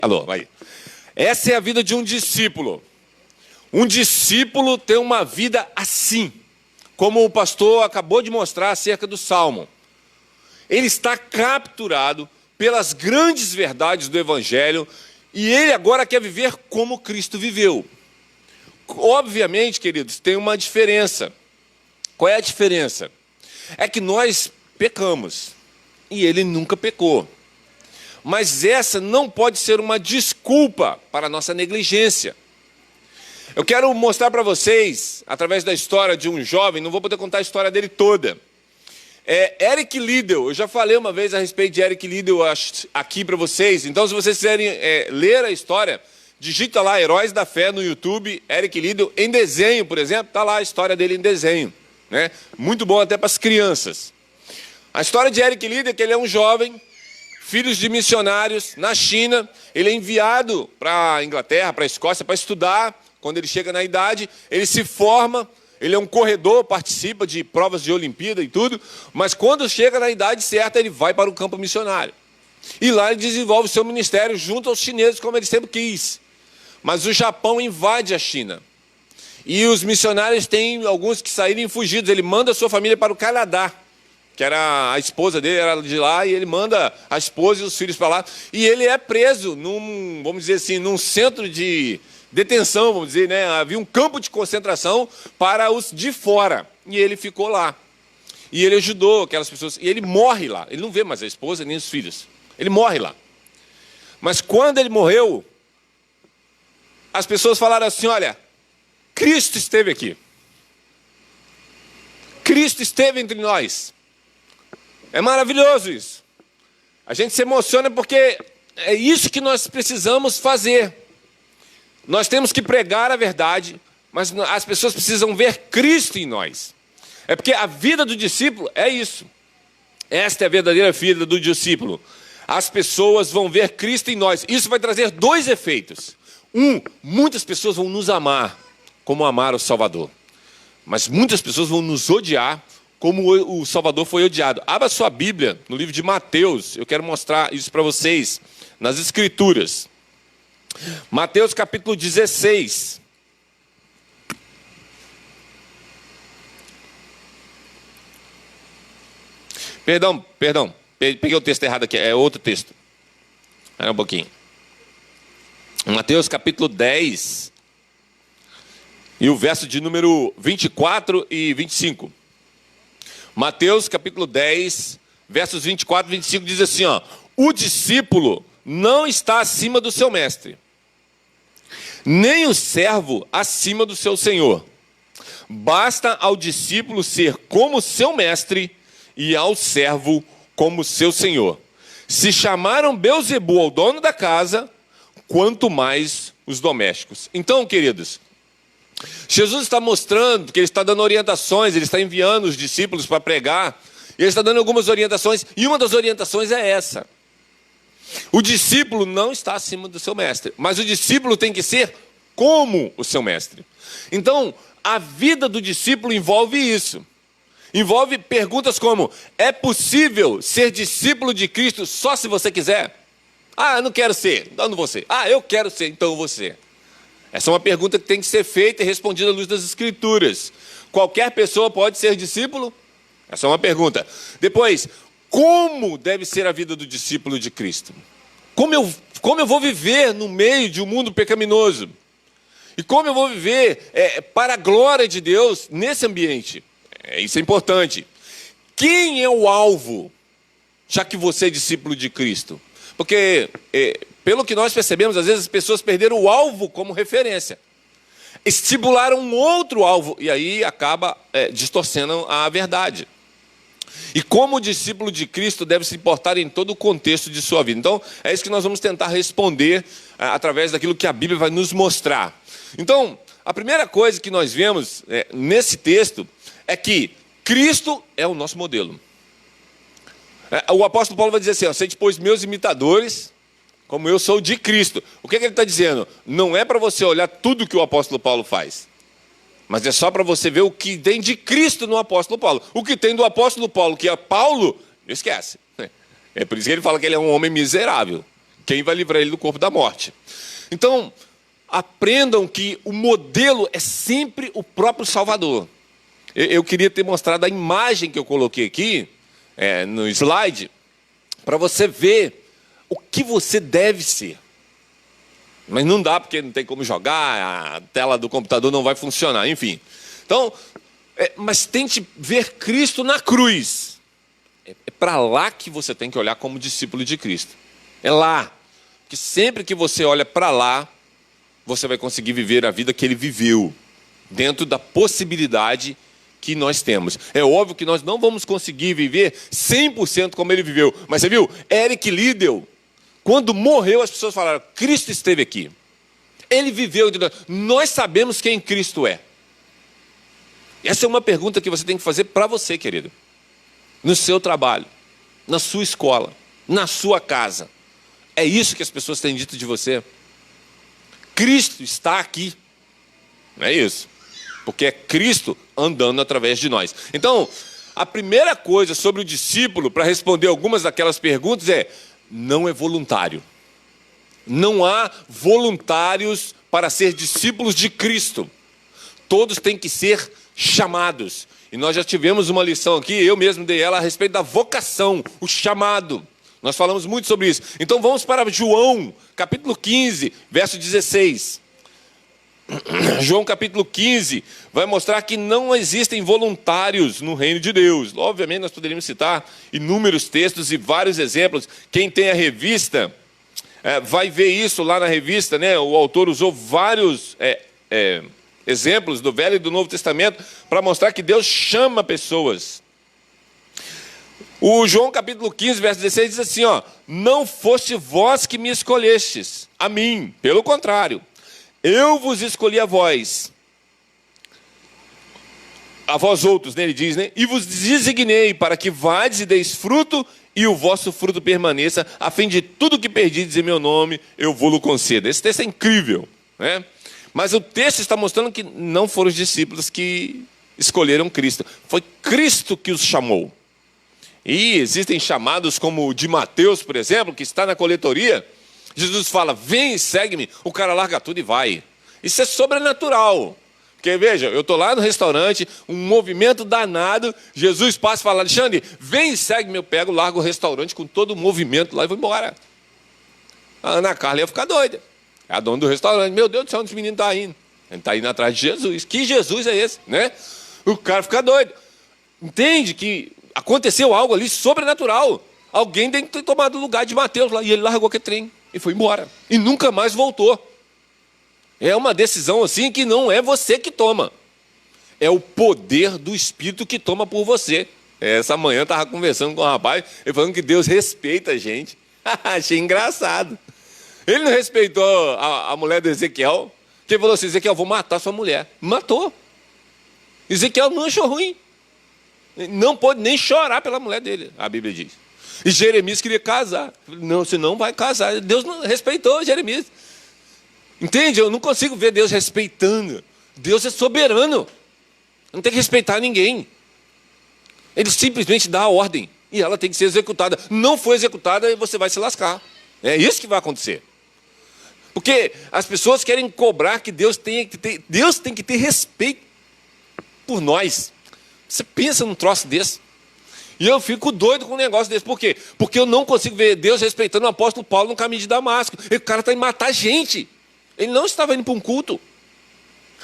Alô, vai. Essa é a vida de um discípulo. Um discípulo tem uma vida assim, como o pastor acabou de mostrar acerca do Salmo. Ele está capturado pelas grandes verdades do Evangelho e ele agora quer viver como Cristo viveu. Obviamente, queridos, tem uma diferença. Qual é a diferença? É que nós pecamos e ele nunca pecou. Mas essa não pode ser uma desculpa para a nossa negligência. Eu quero mostrar para vocês, através da história de um jovem, não vou poder contar a história dele toda. Eric Liddell, eu já falei uma vez a respeito de Eric Liddell aqui para vocês. Então, se vocês quiserem ler a história, digita lá Heróis da Fé no YouTube, Eric Liddell, em desenho, por exemplo, está lá a história dele em desenho. Né? Muito bom até para as crianças. A história de Eric Liddell é que ele é um jovem, filho de missionários na China, ele é enviado para a Inglaterra, para a Escócia, para estudar. Quando ele chega na idade, ele se forma, ele é um corredor, participa de provas de Olimpíada e tudo, mas quando chega na idade certa, ele vai para o campo missionário. E lá ele desenvolve o seu ministério junto aos chineses, como ele sempre quis. Mas o Japão invade a China. E os missionários têm alguns que saírem fugidos. Ele manda a sua família para o Canadá, que era a esposa dele, era de lá, e ele manda a esposa e os filhos para lá. E ele é preso num, vamos dizer assim, num centro de detenção, vamos dizer, né? Havia um campo de concentração para os de fora. E ele ficou lá. E ele ajudou aquelas pessoas. E ele morre lá. Ele não vê mais a esposa nem os filhos. Ele morre lá. Mas quando ele morreu, as pessoas falaram assim, olha, Cristo esteve aqui. Cristo esteve entre nós. É maravilhoso isso. A gente se emociona porque é isso que nós precisamos fazer. Nós temos que pregar a verdade, mas as pessoas precisam ver Cristo em nós. É porque a vida do discípulo é isso. Esta é a verdadeira vida do discípulo. As pessoas vão ver Cristo em nós. Isso vai trazer dois efeitos. Muitas pessoas vão nos amar, como amaram o Salvador. Mas muitas pessoas vão nos odiar, como o Salvador foi odiado. Abra sua Bíblia no livro de Mateus. Eu quero mostrar isso para vocês, nas Escrituras. Mateus capítulo 16. Perdão. Peguei o texto errado aqui, é outro texto. Espera um pouquinho. Mateus capítulo 10. E o verso de número 24 e 25. Mateus capítulo 10, versos 24 e 25 diz assim, ó: o discípulo não está acima do seu mestre, nem o servo acima do seu senhor. Basta ao discípulo ser como seu mestre e ao servo como seu senhor. Se chamaram Beelzebul ao dono da casa, quanto mais os domésticos. Então, queridos, Jesus está mostrando que ele está dando orientações, ele está enviando os discípulos para pregar, ele está dando algumas orientações, e uma das orientações é essa. O discípulo não está acima do seu mestre, mas o discípulo tem que ser como o seu mestre. Então, a vida do discípulo envolve isso. Envolve perguntas como: é possível ser discípulo de Cristo só se você quiser? Ah, eu não quero ser, então não vou ser. Ah, eu quero ser, então eu vou ser. Essa é uma pergunta que tem que ser feita e respondida à luz das Escrituras. Qualquer pessoa pode ser discípulo? Essa é uma pergunta. Depois, como deve ser a vida do discípulo de Cristo? Como eu vou viver no meio de um mundo pecaminoso? E como eu vou viver para a glória de Deus nesse ambiente? Isso é importante. Quem é o alvo, já que você é discípulo de Cristo? Porque, pelo que nós percebemos, às vezes as pessoas perderam o alvo como referência. Estipularam um outro alvo, e aí acaba distorcendo a verdade. E como o discípulo de Cristo deve se portar em todo o contexto de sua vida. Então, é isso que nós vamos tentar responder através daquilo que a Bíblia vai nos mostrar. Então, a primeira coisa que nós vemos nesse texto é que Cristo é o nosso modelo. O apóstolo Paulo vai dizer assim: sede, pois, meus imitadores, como eu sou de Cristo. O que ele está dizendo? Não é para você olhar tudo que o apóstolo Paulo faz, mas é só para você ver o que tem de Cristo no apóstolo Paulo. O que tem do apóstolo Paulo, que é Paulo, não esquece. É por isso que ele fala que ele é um homem miserável, quem vai livrar ele do corpo da morte. Então, aprendam que o modelo é sempre o próprio Salvador. Eu queria ter mostrado a imagem que eu coloquei aqui, no slide, para você ver o que você deve ser. Mas não dá, porque não tem como jogar, a tela do computador não vai funcionar, enfim. Então, mas tente ver Cristo na cruz. É para lá que você tem que olhar como discípulo de Cristo. É lá. Porque sempre que você olha para lá, você vai conseguir viver a vida que ele viveu, dentro da possibilidade que nós temos. É óbvio que nós não vamos conseguir viver 100% como ele viveu. Mas você viu? Eric Liddell, quando morreu, as pessoas falaram, Cristo esteve aqui. Ele viveu entre nós. Nós sabemos quem Cristo é. Essa é uma pergunta que você tem que fazer para você, querido. No seu trabalho, na sua escola, na sua casa. É isso que as pessoas têm dito de você. Cristo está aqui. Não é isso? Porque é Cristo andando através de nós. Então, a primeira coisa sobre o discípulo, para responder algumas daquelas perguntas, não é voluntário. Não há voluntários para ser discípulos de Cristo. Todos têm que ser chamados. E nós já tivemos uma lição aqui, eu mesmo dei ela a respeito da vocação, o chamado. Nós falamos muito sobre isso. Então vamos para João, capítulo 15, verso 16. João capítulo 15 vai mostrar que não existem voluntários no reino de Deus. Obviamente nós poderíamos citar inúmeros textos e vários exemplos. Quem tem a revista vai ver isso lá na revista, né? O autor usou vários exemplos do Velho e do Novo Testamento para mostrar que Deus chama pessoas. O João capítulo 15, verso 16 diz assim, não foste vós que me escolhestes, a mim, pelo contrário, eu vos escolhi a vós outros, né, ele diz, né? E vos designei para que vades e deis fruto, e o vosso fruto permaneça, a fim de tudo que perdides em meu nome, eu vou-lo conceder. Esse texto é incrível, né? Mas o texto está mostrando que não foram os discípulos que escolheram Cristo. Foi Cristo que os chamou. E existem chamados como o de Mateus, por exemplo, que está na coletoria. Jesus fala, vem e segue-me. O cara larga tudo e vai. Isso é sobrenatural. Porque, veja, eu estou lá no restaurante, um movimento danado. Jesus passa e fala, Alexandre, vem e segue-me. Eu pego, largo o restaurante com todo o movimento lá e vou embora. A Ana Carla ia ficar doida. É a dona do restaurante. Meu Deus do céu, onde esse menino está indo? Ele está indo atrás de Jesus. Que Jesus é esse? Né? O cara fica doido. Entende que aconteceu algo ali sobrenatural. Alguém tem que ter tomado o lugar de Mateus lá. E ele largou aquele trem e foi embora. E nunca mais voltou. É uma decisão assim que não é você que toma. É o poder do Espírito que toma por você. Essa manhã eu estava conversando com um rapaz, ele falando que Deus respeita a gente. Achei engraçado. Ele não respeitou a mulher do Ezequiel, que ele falou assim, Ezequiel, vou matar sua mulher. Matou. Ezequiel não achou ruim. Não pode nem chorar pela mulher dele, a Bíblia diz. E Jeremias queria casar. Não, você não vai casar. Deus não respeitou Jeremias. Entende? Eu não consigo ver Deus respeitando. Deus é soberano. Não tem que respeitar ninguém. Ele simplesmente dá a ordem. E ela tem que ser executada. Não foi executada e você vai se lascar. É isso que vai acontecer. Porque as pessoas querem cobrar que Deus tem que ter respeito por nós. Você pensa num troço desse? E eu fico doido com um negócio desse. Por quê? Porque eu não consigo ver Deus respeitando o apóstolo Paulo no caminho de Damasco. O cara está indo matar gente. Ele não estava indo para um culto.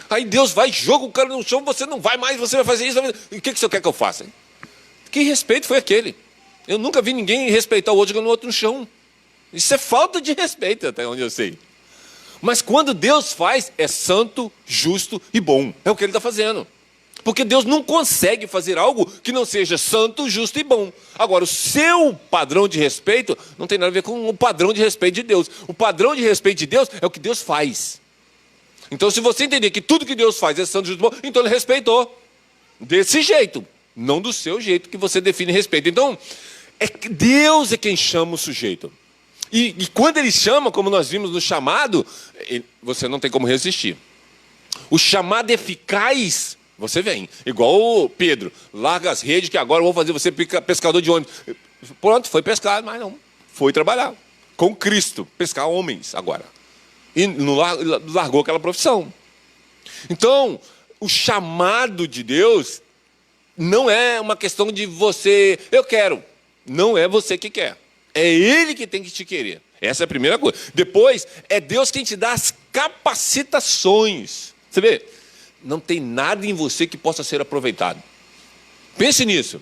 Aí Deus vai, joga o cara no chão, você não vai mais, você vai fazer isso. E o que o senhor quer que eu faça? Hein? Que respeito foi aquele? Eu nunca vi ninguém respeitar o outro jogando o outro no chão. Isso é falta de respeito, até onde eu sei. Mas quando Deus faz, é santo, justo e bom. É o que Ele está fazendo. Porque Deus não consegue fazer algo que não seja santo, justo e bom. Agora, o seu padrão de respeito não tem nada a ver com o padrão de respeito de Deus. O padrão de respeito de Deus é o que Deus faz. Então, se você entender que tudo que Deus faz é santo, justo e bom, então Ele respeitou. Desse jeito. Não do seu jeito que você define respeito. Então, Deus é quem chama o sujeito. E quando Ele chama, como nós vimos no chamado, você não tem como resistir. O chamado eficaz, você vem. Igual o Pedro, larga as redes que agora eu vou fazer você pescador de ônibus. Pronto, foi pescar, mas não. Foi trabalhar. com Cristo, pescar homens agora. E não largou aquela profissão. Então, o chamado de Deus não é uma questão de você, eu quero. Não é você que quer. É Ele que tem que te querer. Essa é a primeira coisa. Depois, é Deus quem te dá as capacitações. Você vê, não tem nada em você que possa ser aproveitado. Pense nisso.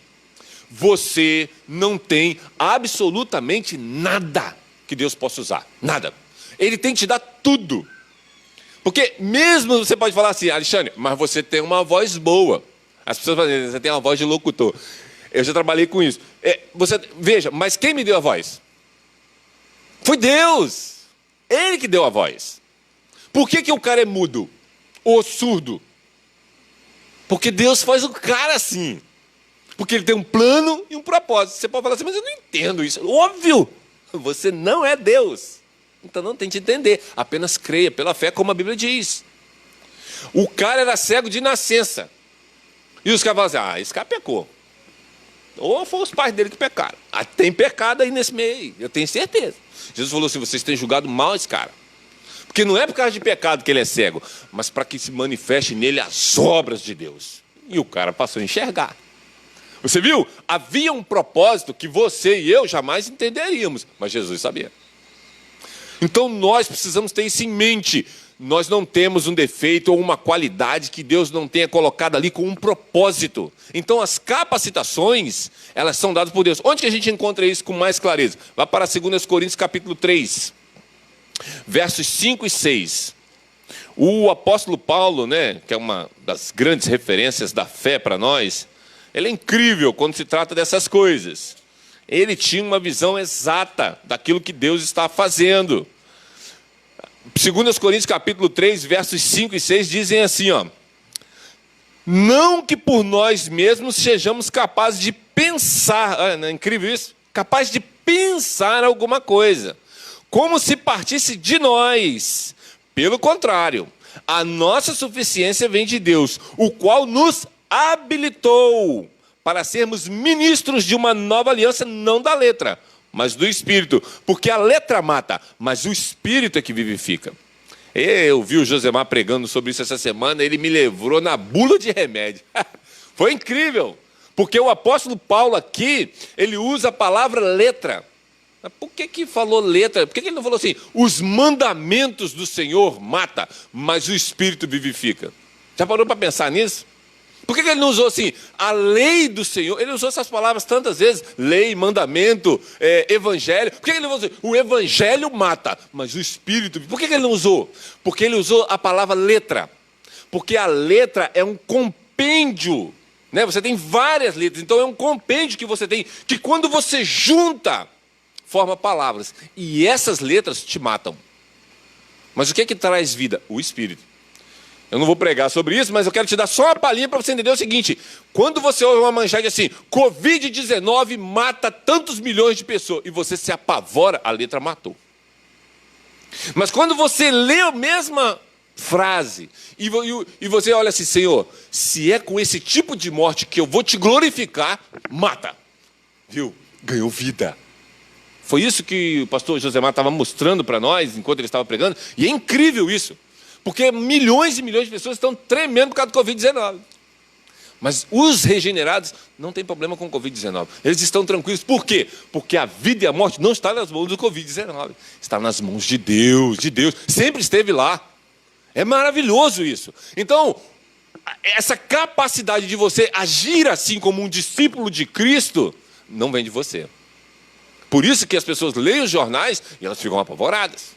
Você não tem absolutamente nada que Deus possa usar. Nada. Ele tem que te dar tudo. Porque mesmo você pode falar assim, Alexandre, mas você tem uma voz boa. As pessoas falam, você tem uma voz de locutor. Eu já trabalhei com isso. Veja, mas quem me deu a voz? Foi Deus. Ele que deu a voz. Por que o cara é mudo? Ou surdo? Porque Deus faz o cara assim. Porque ele tem um plano e um propósito. Você pode falar assim, mas eu não entendo isso. Óbvio, você não é Deus. Então não tente entender. Apenas creia pela fé, como a Bíblia diz. O cara era cego de nascença. E os caras falam assim, esse cara pecou. Ou foram os pais dele que pecaram. Tem pecado aí nesse meio aí, eu tenho certeza. Jesus falou assim, vocês têm julgado mal esse cara. Porque não é por causa de pecado que ele é cego, mas para que se manifeste nele as obras de Deus. E o cara passou a enxergar. Você viu? Havia um propósito que você e eu jamais entenderíamos, mas Jesus sabia. Então nós precisamos ter isso em mente. Nós não temos um defeito ou uma qualidade que Deus não tenha colocado ali com um propósito. Então as capacitações, elas são dadas por Deus. Onde que a gente encontra isso com mais clareza? Vá para 2 Coríntios capítulo 3, versos 5 e 6. O apóstolo Paulo, né, que é uma das grandes referências da fé para nós, ele é incrível quando se trata dessas coisas. Ele tinha uma visão exata daquilo que Deus está fazendo. 2 Coríntios capítulo 3, versos 5 e 6 dizem assim, ó. Não que por nós mesmos sejamos capazes de pensar, não é incrível isso? Capaz de pensar alguma coisa, como se partisse de nós. Pelo contrário, a nossa suficiência vem de Deus, o qual nos habilitou para sermos ministros de uma nova aliança, não da letra, mas do Espírito, porque a letra mata, mas o Espírito é que vivifica. Eu vi o Josemar pregando sobre isso essa semana, ele me levou na bula de remédio. Foi incrível, porque o apóstolo Paulo aqui, ele usa a palavra letra. Mas por que falou letra? Por que ele não falou assim, os mandamentos do Senhor mata, mas o Espírito vivifica? Já parou para pensar nisso? Por que ele não usou assim, a lei do Senhor? Ele usou essas palavras tantas vezes, lei, mandamento, evangelho. Por que ele não usou? O evangelho mata, mas o Espírito... Por que ele não usou? Porque ele usou a palavra letra. Porque a letra é um compêndio, né? Você tem várias letras, então é um compêndio que você tem, que quando você junta, forma palavras. E essas letras te matam. Mas o que é que traz vida? O Espírito. Eu não vou pregar sobre isso, mas eu quero te dar só uma palhinha para você entender o seguinte. Quando você ouve uma manchete assim, Covid-19 mata tantos milhões de pessoas, e você se apavora, a letra matou. Mas quando você lê a mesma frase, e você olha assim, Senhor, se é com esse tipo de morte que eu vou te glorificar, mata. Viu? Ganhou vida. Foi isso que o pastor Josemar estava mostrando para nós, enquanto ele estava pregando, e é incrível isso. Porque milhões e milhões de pessoas estão tremendo por causa do Covid-19. Mas os regenerados não têm problema com o Covid-19. Eles estão tranquilos. Por quê? Porque a vida e a morte não estão nas mãos do Covid-19. Está nas mãos de Deus, de Deus. Sempre esteve lá. É maravilhoso isso. Então, essa capacidade de você agir assim como um discípulo de Cristo, não vem de você. Por isso que as pessoas leem os jornais e elas ficam apavoradas.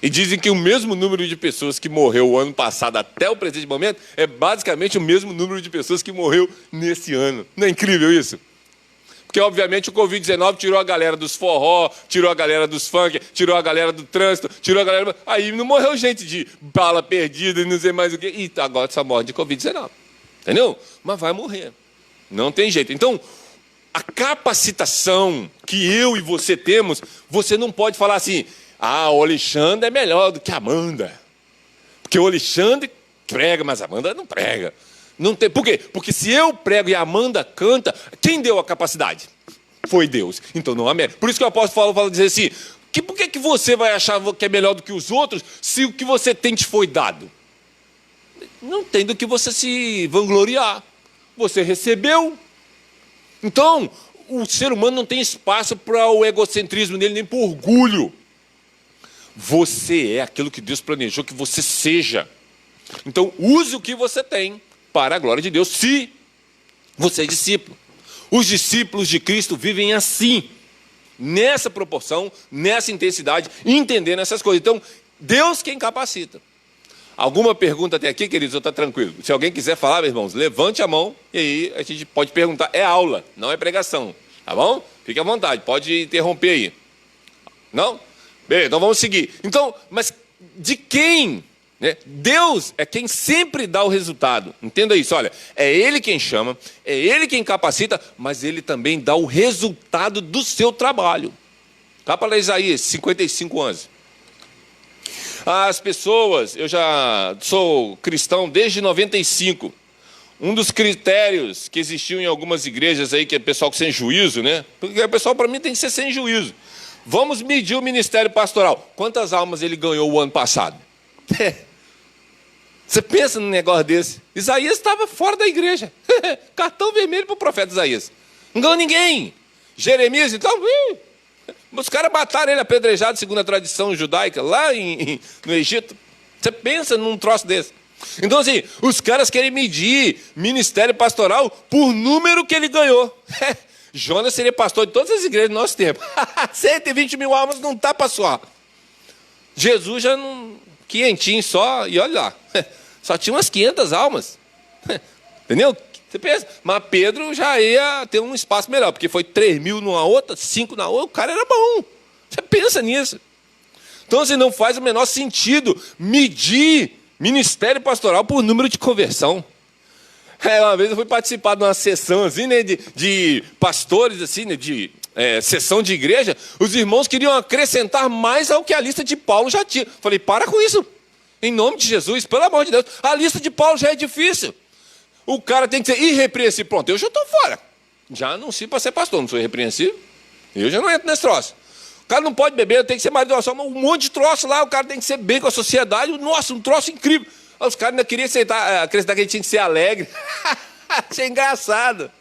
E dizem que o mesmo número de pessoas que morreu o ano passado até o presente momento é basicamente o mesmo número de pessoas que morreu nesse ano. Não é incrível isso? Porque, obviamente, o Covid-19 tirou a galera dos forró, tirou a galera dos funk, tirou a galera do trânsito, tirou a galera... Aí não morreu gente de bala perdida e não sei mais o quê. E agora só morre de Covid-19. Entendeu? Mas vai morrer. Não tem jeito. Então, a capacitação que eu e você temos, você não pode falar assim... o Alexandre é melhor do que a Amanda. Porque o Alexandre prega, mas a Amanda não prega. Não tem, por quê? Porque se eu prego e a Amanda canta, quem deu a capacidade? Foi Deus. Então não há mérito. Por isso que o apóstolo Paulo fala dizer assim, Por que você vai achar que é melhor do que os outros se o que você tem te foi dado? Não tem do que você se vangloriar. Você recebeu. Então, o ser humano não tem espaço para o egocentrismo dele, nem para o orgulho. Você é aquilo que Deus planejou que você seja. Então, use o que você tem para a glória de Deus, se você é discípulo. Os discípulos de Cristo vivem assim, nessa proporção, nessa intensidade, entendendo essas coisas. Então, Deus quem capacita. Alguma pergunta até aqui, queridos, ou está tranquilo? Se alguém quiser falar, meus irmãos, levante a mão e aí a gente pode perguntar. É aula, não é pregação, tá bom? Fique à vontade, pode interromper aí. Não? Beleza, então vamos seguir. Então, mas de quem? Né? Deus é quem sempre dá o resultado. Entenda isso, olha, é Ele quem chama, é Ele quem capacita, mas Ele também dá o resultado do seu trabalho. Cá para Isaías 55:11. As pessoas, eu já sou cristão desde 95. Um dos critérios que existiam em algumas igrejas aí, que é pessoal sem juízo, né? Porque o pessoal, para mim, tem que ser sem juízo. Vamos medir o ministério pastoral. Quantas almas ele ganhou o ano passado? Você pensa num negócio desse? Isaías estava fora da igreja. Cartão vermelho para o profeta Isaías. Não ganhou ninguém. Jeremias, então... Os caras mataram ele apedrejado, segundo a tradição judaica, lá no Egito. Você pensa num troço desse. Então, assim, os caras querem medir ministério pastoral por número que ele ganhou. Jonas seria pastor de todas as igrejas do nosso tempo. 120 mil almas não está para suar. Jesus já não... quinhentinho só, e olha lá. Só tinha umas 500 almas. Entendeu? Você pensa, mas Pedro já ia ter um espaço melhor, porque foi 3 mil numa outra, 5 na outra, o cara era bom. Você pensa nisso. Então, assim, não faz o menor sentido medir ministério pastoral por número de conversão. Uma vez eu fui participar de uma sessão assim, né, de pastores, assim, né, sessão de igreja. Os irmãos queriam acrescentar mais ao que a lista de Paulo já tinha. Falei, para com isso. Em nome de Jesus, pelo amor de Deus. A lista de Paulo já é difícil. O cara tem que ser irrepreensível. Pronto, eu já estou fora. Já anuncio para ser pastor, não sou irrepreensível. Eu já não entro nesse troço. O cara não pode beber, tem que ser marido de oração, um monte de troço lá, o cara tem que ser bem com a sociedade. Nossa, um troço incrível. Os caras ainda queriam acrescentar que ele tinha que ser alegre. Achei engraçado.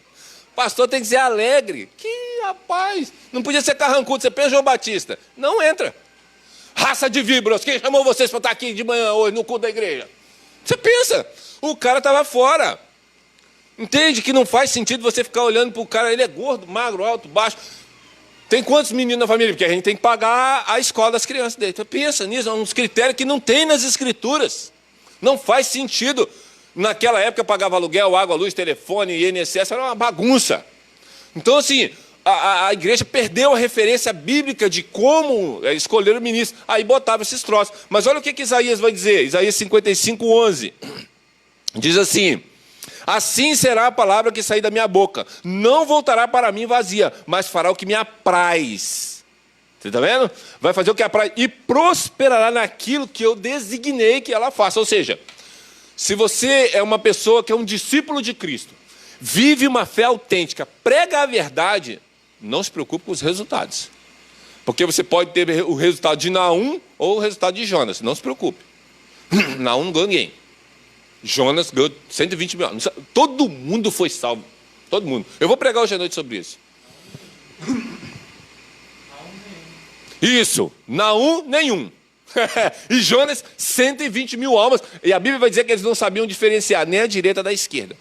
Pastor tem que ser alegre. Que rapaz. Não podia ser carrancudo. Você pensa João Batista. Não entra. Raça de víboras. Quem chamou vocês para estar aqui de manhã hoje no culto da igreja? Você pensa. O cara estava fora. Entende que não faz sentido você ficar olhando para o cara. Ele é gordo, magro, alto, baixo. Tem quantos meninos na família? Porque a gente tem que pagar a escola das crianças dele. Então, pensa nisso. É uns critérios que não tem nas escrituras. Não faz sentido. Naquela época pagava aluguel, água, luz, telefone, INSS, era uma bagunça. Então, assim, a igreja perdeu a referência bíblica de como escolher o ministro. Aí botava esses troços. Mas olha o que Isaías vai dizer. Isaías 55:11. Diz assim: assim será a palavra que sair da minha boca. Não voltará para mim vazia, mas fará o que me apraz. Você está vendo? Vai fazer o que apraz. E prosperará naquilo que eu designei que ela faça. Ou seja, se você é uma pessoa que é um discípulo de Cristo, vive uma fé autêntica, prega a verdade, não se preocupe com os resultados. Porque você pode ter o resultado de Naum ou o resultado de Jonas. Não se preocupe. Naum não ganhou ninguém. Jonas ganhou 120 mil. Todo mundo foi salvo. Todo mundo. Eu vou pregar hoje à noite sobre isso. Isso. Naum, nenhum. E Jonas, 120 mil almas. E a Bíblia vai dizer que eles não sabiam diferenciar nem a direita da esquerda.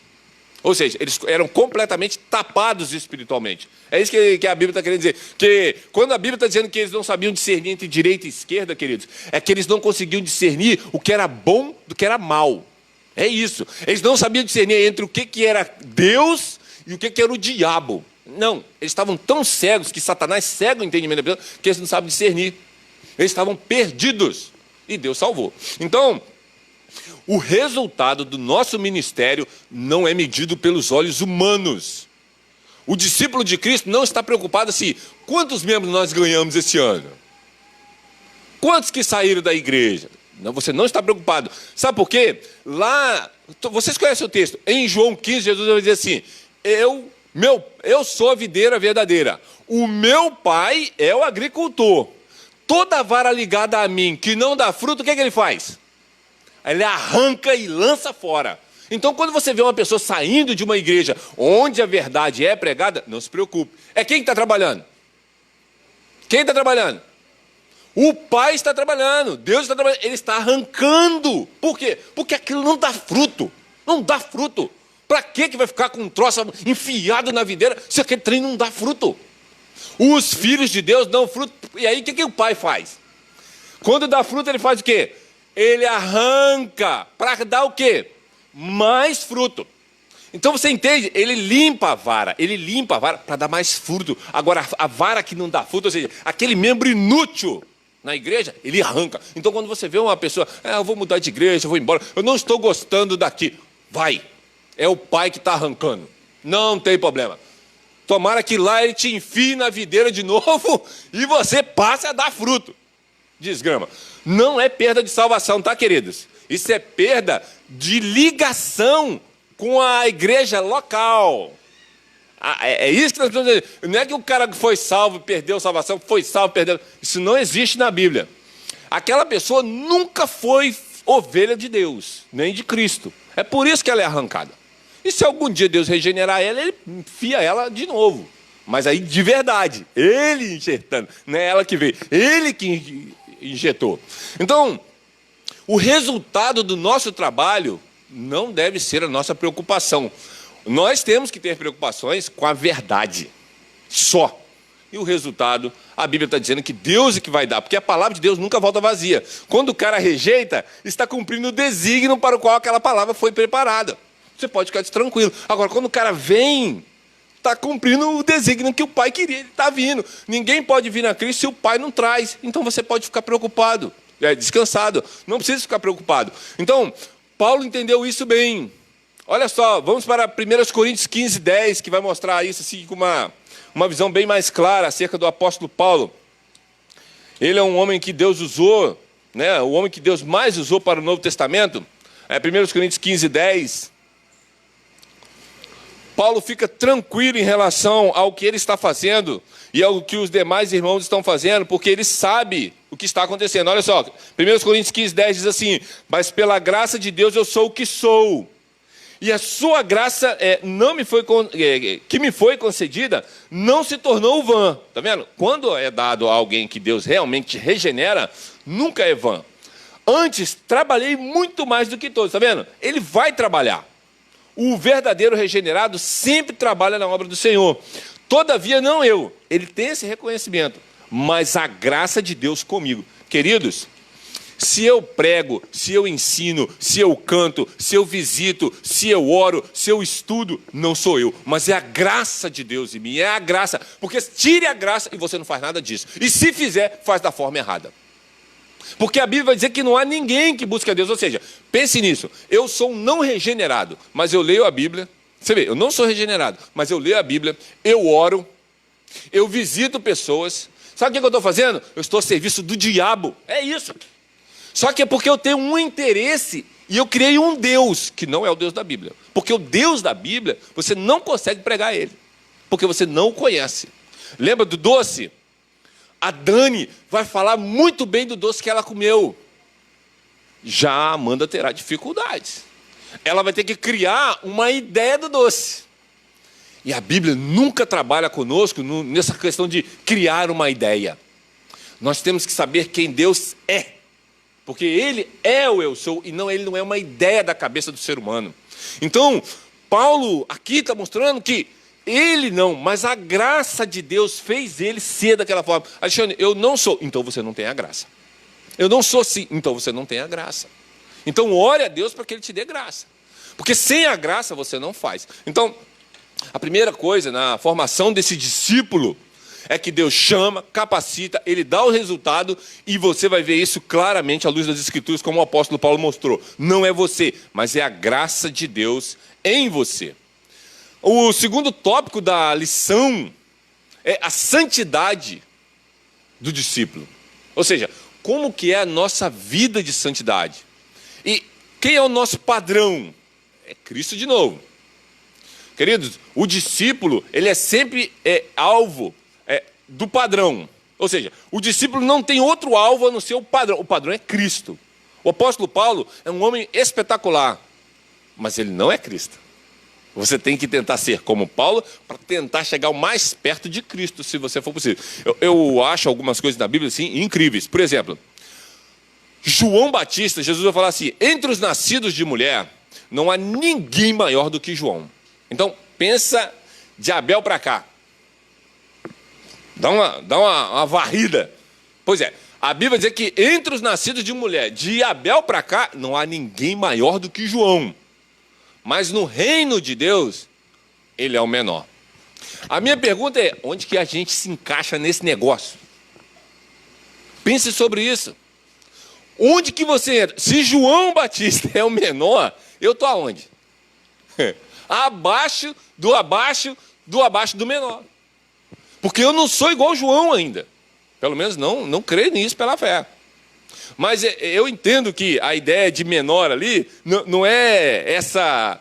Ou seja, eles eram completamente tapados espiritualmente. É isso que a Bíblia está querendo dizer. Que quando a Bíblia está dizendo que eles não sabiam discernir entre direita e esquerda, queridos, é que eles não conseguiam discernir o que era bom do que era mal. É isso. Eles não sabiam discernir entre o que era Deus e o que era o diabo. Não. Eles estavam tão cegos que Satanás cega o entendimento da pessoa que eles não sabem discernir. Eles estavam perdidos. E Deus salvou. Então, o resultado do nosso ministério não é medido pelos olhos humanos. O discípulo de Cristo não está preocupado assim, quantos membros nós ganhamos esse ano? Quantos que saíram da igreja? Não, você não está preocupado. Sabe por quê? Lá, vocês conhecem o texto. Em João 15, Jesus vai dizer assim, eu sou a videira verdadeira. O meu pai é o agricultor. toda vara ligada a mim que não dá fruto, o que ele faz? Ele arranca e lança fora. Então, quando você vê uma pessoa saindo de uma igreja onde a verdade é pregada, não se preocupe. É quem está trabalhando? Quem está trabalhando? O Pai está trabalhando, Deus está trabalhando, Ele está arrancando. Por quê? Porque aquilo não dá fruto. Não dá fruto. Para que vai ficar com um troço enfiado na videira se aquele trem não dá fruto? Os filhos de Deus dão fruto. E aí, o que o Pai faz? Quando dá fruto, ele faz o quê? Ele arranca para dar o quê? Mais fruto. Então você entende? Ele limpa a vara para dar mais fruto. Agora, a vara que não dá fruto, ou seja, aquele membro inútil na igreja, ele arranca. Então quando você vê uma pessoa, eu vou mudar de igreja, eu vou embora, eu não estou gostando daqui. Vai, é o Pai que está arrancando. Não tem problema. Tomara que lá ele te enfie na videira de novo e você passe a dar fruto. Desgrama. Não é perda de salvação, tá, queridos? Isso é perda de ligação com a igreja local. É isso que nós precisamos dizer. Não é que o cara que foi salvo, perdeu salvação, foi salvo, perdeu. Isso não existe na Bíblia. Aquela pessoa nunca foi ovelha de Deus, nem de Cristo. É por isso que ela é arrancada. E se algum dia Deus regenerar ela, ele enfia ela de novo. Mas aí de verdade, ele injetando, não é ela que veio, ele que injetou. Então, o resultado do nosso trabalho não deve ser a nossa preocupação. Nós temos que ter preocupações com a verdade, só. E o resultado, a Bíblia está dizendo que Deus é que vai dar, porque a palavra de Deus nunca volta vazia. Quando o cara rejeita, está cumprindo o desígnio para o qual aquela palavra foi preparada. Você pode ficar tranquilo. Agora, quando o cara vem, está cumprindo o desígnio que o Pai queria, ele está vindo. Ninguém pode vir a Cristo se o Pai não traz. Então você pode ficar preocupado, descansado. Não precisa ficar preocupado. Então, Paulo entendeu isso bem. Olha só, vamos para 1 Coríntios 15, 10, que vai mostrar isso assim, com uma visão bem mais clara acerca do apóstolo Paulo. Ele é um homem que Deus usou, né? O homem que Deus mais usou para o Novo Testamento. 1 Coríntios 15, 10. Paulo fica tranquilo em relação ao que ele está fazendo e ao que os demais irmãos estão fazendo, porque ele sabe o que está acontecendo. Olha só, 1 Coríntios 15, 10 diz assim: mas pela graça de Deus eu sou o que sou. E a sua graça que me foi concedida não se tornou vã. Está vendo? Quando é dado a alguém que Deus realmente regenera, nunca é vã. Antes, trabalhei muito mais do que todos. Está vendo? Ele vai trabalhar. O verdadeiro regenerado sempre trabalha na obra do Senhor. Todavia, não eu. Ele tem esse reconhecimento. Mas a graça de Deus comigo. Queridos, se eu prego, se eu ensino, se eu canto, se eu visito, se eu oro, se eu estudo, não sou eu, mas é a graça de Deus em mim, é a graça, porque tire a graça e você não faz nada disso, e se fizer, faz da forma errada, porque a Bíblia vai dizer que não há ninguém que busque a Deus, ou seja, pense nisso, eu sou um não regenerado, mas eu leio a Bíblia, você vê, eu não sou regenerado, mas eu leio a Bíblia, eu oro, eu visito pessoas, sabe o que eu estou fazendo? Eu estou a serviço do diabo, é isso. Só que é porque eu tenho um interesse e eu criei um Deus, que não é o Deus da Bíblia. Porque o Deus da Bíblia, você não consegue pregar ele, porque você não o conhece. Lembra do doce? A Dani vai falar muito bem do doce que ela comeu. Já a Amanda terá dificuldades. Ela vai ter que criar uma ideia do doce. E a Bíblia nunca trabalha conosco nessa questão de criar uma ideia. Nós temos que saber quem Deus é. Porque ele é o eu sou, e ele não é uma ideia da cabeça do ser humano. Então, Paulo aqui está mostrando que ele não, mas a graça de Deus fez ele ser daquela forma. Alexandre, eu não sou, então você não tem a graça. Eu não sou sim, então você não tem a graça. Então, ore a Deus para que ele te dê graça. Porque sem a graça você não faz. Então, a primeira coisa na formação desse discípulo é que Deus chama, capacita, Ele dá o resultado e você vai ver isso claramente à luz das Escrituras, como o apóstolo Paulo mostrou. Não é você, mas é a graça de Deus em você. O segundo tópico da lição é a santidade do discípulo. Ou seja, como que é a nossa vida de santidade. E quem é o nosso padrão? É Cristo de novo. Queridos, o discípulo, ele é sempre alvo do padrão. Ou seja, o discípulo não tem outro alvo a não ser o padrão. O padrão é Cristo. O apóstolo Paulo é um homem espetacular, mas ele não é Cristo. Você tem que tentar ser como Paulo para tentar chegar o mais perto de Cristo, se você for possível. Eu acho algumas coisas na Bíblia assim, incríveis. Por exemplo, João Batista, Jesus vai falar assim: entre os nascidos de mulher, não há ninguém maior do que João. Então, pensa de Abel para cá. Dá uma varrida. Pois é, a Bíblia diz que entre os nascidos de mulher, de Abel para cá, não há ninguém maior do que João. Mas no reino de Deus, ele é o menor. A minha pergunta é, onde que a gente se encaixa nesse negócio? Pense sobre isso. Onde que você entra? Se João Batista é o menor, eu estou aonde? Abaixo do menor. Porque eu não sou igual João ainda. Pelo menos não creio nisso pela fé. Mas eu entendo que a ideia de menor ali não é essa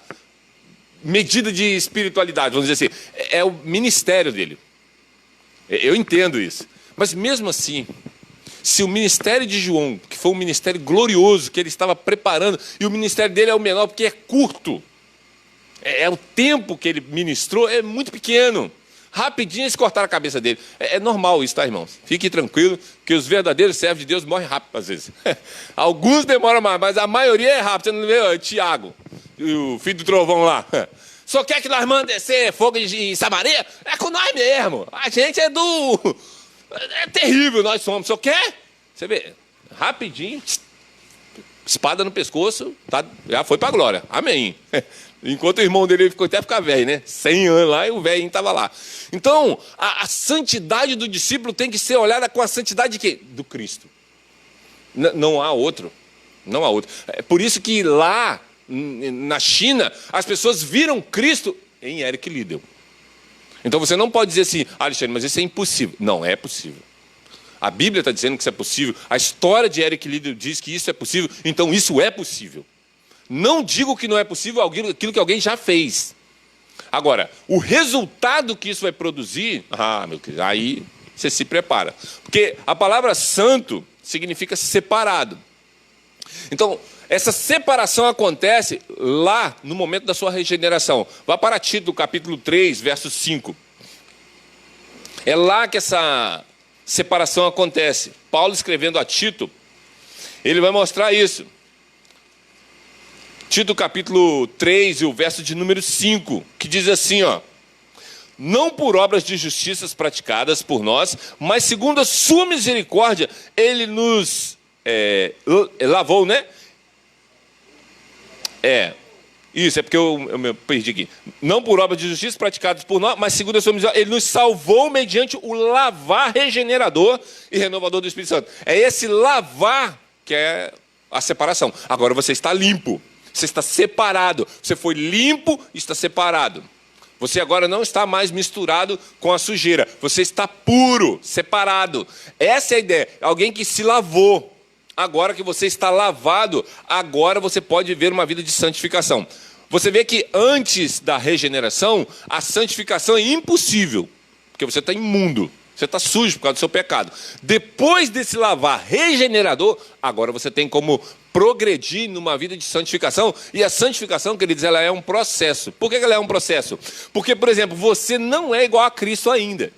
medida de espiritualidade, vamos dizer assim. É o ministério dele. Eu entendo isso. Mas mesmo assim, se o ministério de João, que foi um ministério glorioso, que ele estava preparando, e o ministério dele é o menor porque é curto, o tempo que ele ministrou é muito pequeno. Rapidinho eles cortaram a cabeça dele. É normal isso, tá, irmãos? Fique tranquilo, que os verdadeiros servos de Deus morrem rápido, às vezes. Alguns demoram mais, mas a maioria é rápido. Você não vê Tiago, o filho do trovão lá. Só quer que nós mandemos descer fogo em Samaria? É com nós mesmo. A gente é do... É terrível, nós somos. Só quer? Você vê, rapidinho, espada no pescoço, tá, já foi para a glória. Amém. Enquanto o irmão dele ficou até ficar velho, né? 100 anos lá e o velhinho estava lá. Então, a santidade do discípulo tem que ser olhada com a santidade de quê? Do Cristo. Não há outro. Não há outro. É por isso que lá, na China, as pessoas viram Cristo em Eric Liddell. Então você não pode dizer assim, Alexandre, mas isso é impossível. Não, é possível. A Bíblia está dizendo que isso é possível. A história de Eric Liddell diz que isso é possível. Então isso é possível. Não digo que não é possível aquilo que alguém já fez. Agora, o resultado que isso vai produzir, meu querido, aí você se prepara. Porque a palavra santo significa separado. Então, essa separação acontece lá no momento da sua regeneração. Vá para Tito, capítulo 3, verso 5. É lá que essa separação acontece. Paulo escrevendo a Tito, ele vai mostrar isso. Tito capítulo 3 e o verso de número 5, que diz assim, ó: não por obras de justiças praticadas por nós, mas segundo a sua misericórdia, ele nos lavou, né? Isso, é porque eu me perdi aqui. Não por obras de justiça praticadas por nós, mas segundo a sua misericórdia, ele nos salvou mediante o lavar regenerador e renovador do Espírito Santo. É esse lavar que é a separação. Agora você está limpo. Você está separado. Você foi limpo e está separado. Você agora não está mais misturado com a sujeira. Você está puro, separado. Essa é a ideia. Alguém que se lavou. Agora que você está lavado, agora você pode viver uma vida de santificação. Você vê que antes da regeneração, a santificação é impossível. Porque você está imundo. Você está sujo por causa do seu pecado. Depois desse lavar regenerador, agora você tem como progredir numa vida de santificação. E a santificação, queridos, ela é um processo. Por que ela é um processo? Porque, por exemplo, você não é igual a Cristo ainda.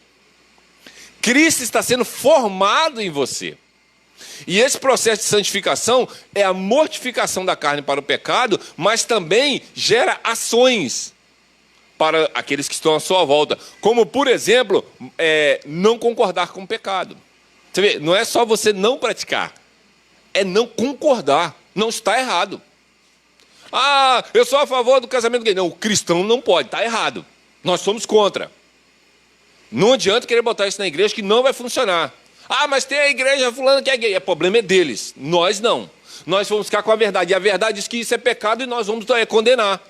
Cristo está sendo formado em você. E esse processo de santificação é a mortificação da carne para o pecado, mas também gera ações para aqueles que estão à sua volta. Como, por exemplo, não concordar com o pecado. Você vê, não é só você não praticar, é não concordar. Não está errado. Eu sou a favor do casamento gay. Não, o cristão não pode, está errado. Nós somos contra. Não adianta querer botar isso na igreja que não vai funcionar. Mas tem a igreja fulana que é gay. O problema é deles, nós não. Nós vamos ficar com a verdade. E a verdade diz que isso é pecado e nós vamos condenar.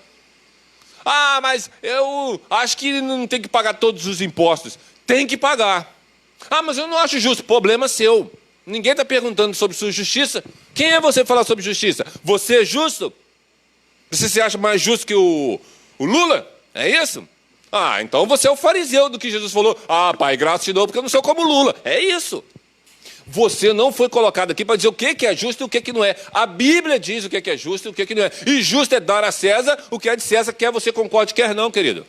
Mas eu acho que não tem que pagar todos os impostos. Tem que pagar. Mas eu não acho justo. Problema seu. Ninguém está perguntando sobre sua justiça. Quem é você falar sobre justiça? Você é justo? Você se acha mais justo que o Lula? É isso? Ah, então você é o fariseu do que Jesus falou. Ah, pai, graças te dou porque eu não sou como Lula. É isso. Você não foi colocado aqui para dizer o que é justo e o que não é. A Bíblia diz o que é justo e o que não é. E justo é dar a César o que é de César, quer você concorde, quer não, querido.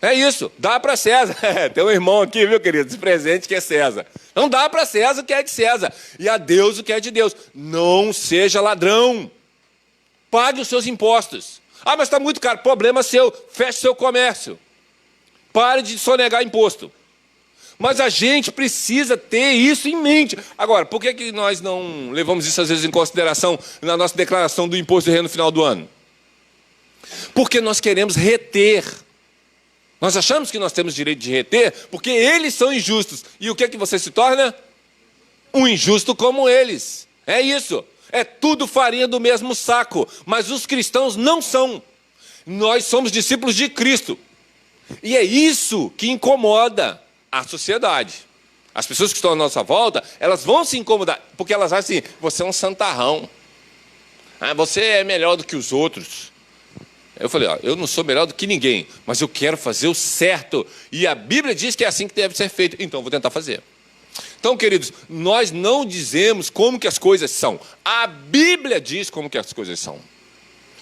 É isso, dá para César. Tem um irmão aqui, viu, querido, de presente que é César. Não dá para César o que é de César. E a Deus o que é de Deus. Não seja ladrão. Pague os seus impostos. Ah, mas está muito caro. Problema seu. Feche seu comércio. Pare de sonegar imposto. Mas a gente precisa ter isso em mente. Agora, por que nós não levamos isso às vezes em consideração na nossa declaração do imposto de renda no final do ano? Porque nós queremos reter. Nós achamos que nós temos direito de reter porque eles são injustos. E o que você se torna? Um injusto como eles. É isso. É tudo farinha do mesmo saco. Mas os cristãos não são. Nós somos discípulos de Cristo. E é isso que incomoda a sociedade. As pessoas que estão à nossa volta, elas vão se incomodar, porque elas acham assim, você é um santarrão. Ah, você é melhor do que os outros. Eu falei, ó, eu não sou melhor do que ninguém, mas eu quero fazer o certo. E a Bíblia diz que é assim que deve ser feito, então eu vou tentar fazer. Então, queridos, nós não dizemos como que as coisas são. A Bíblia diz como que as coisas são.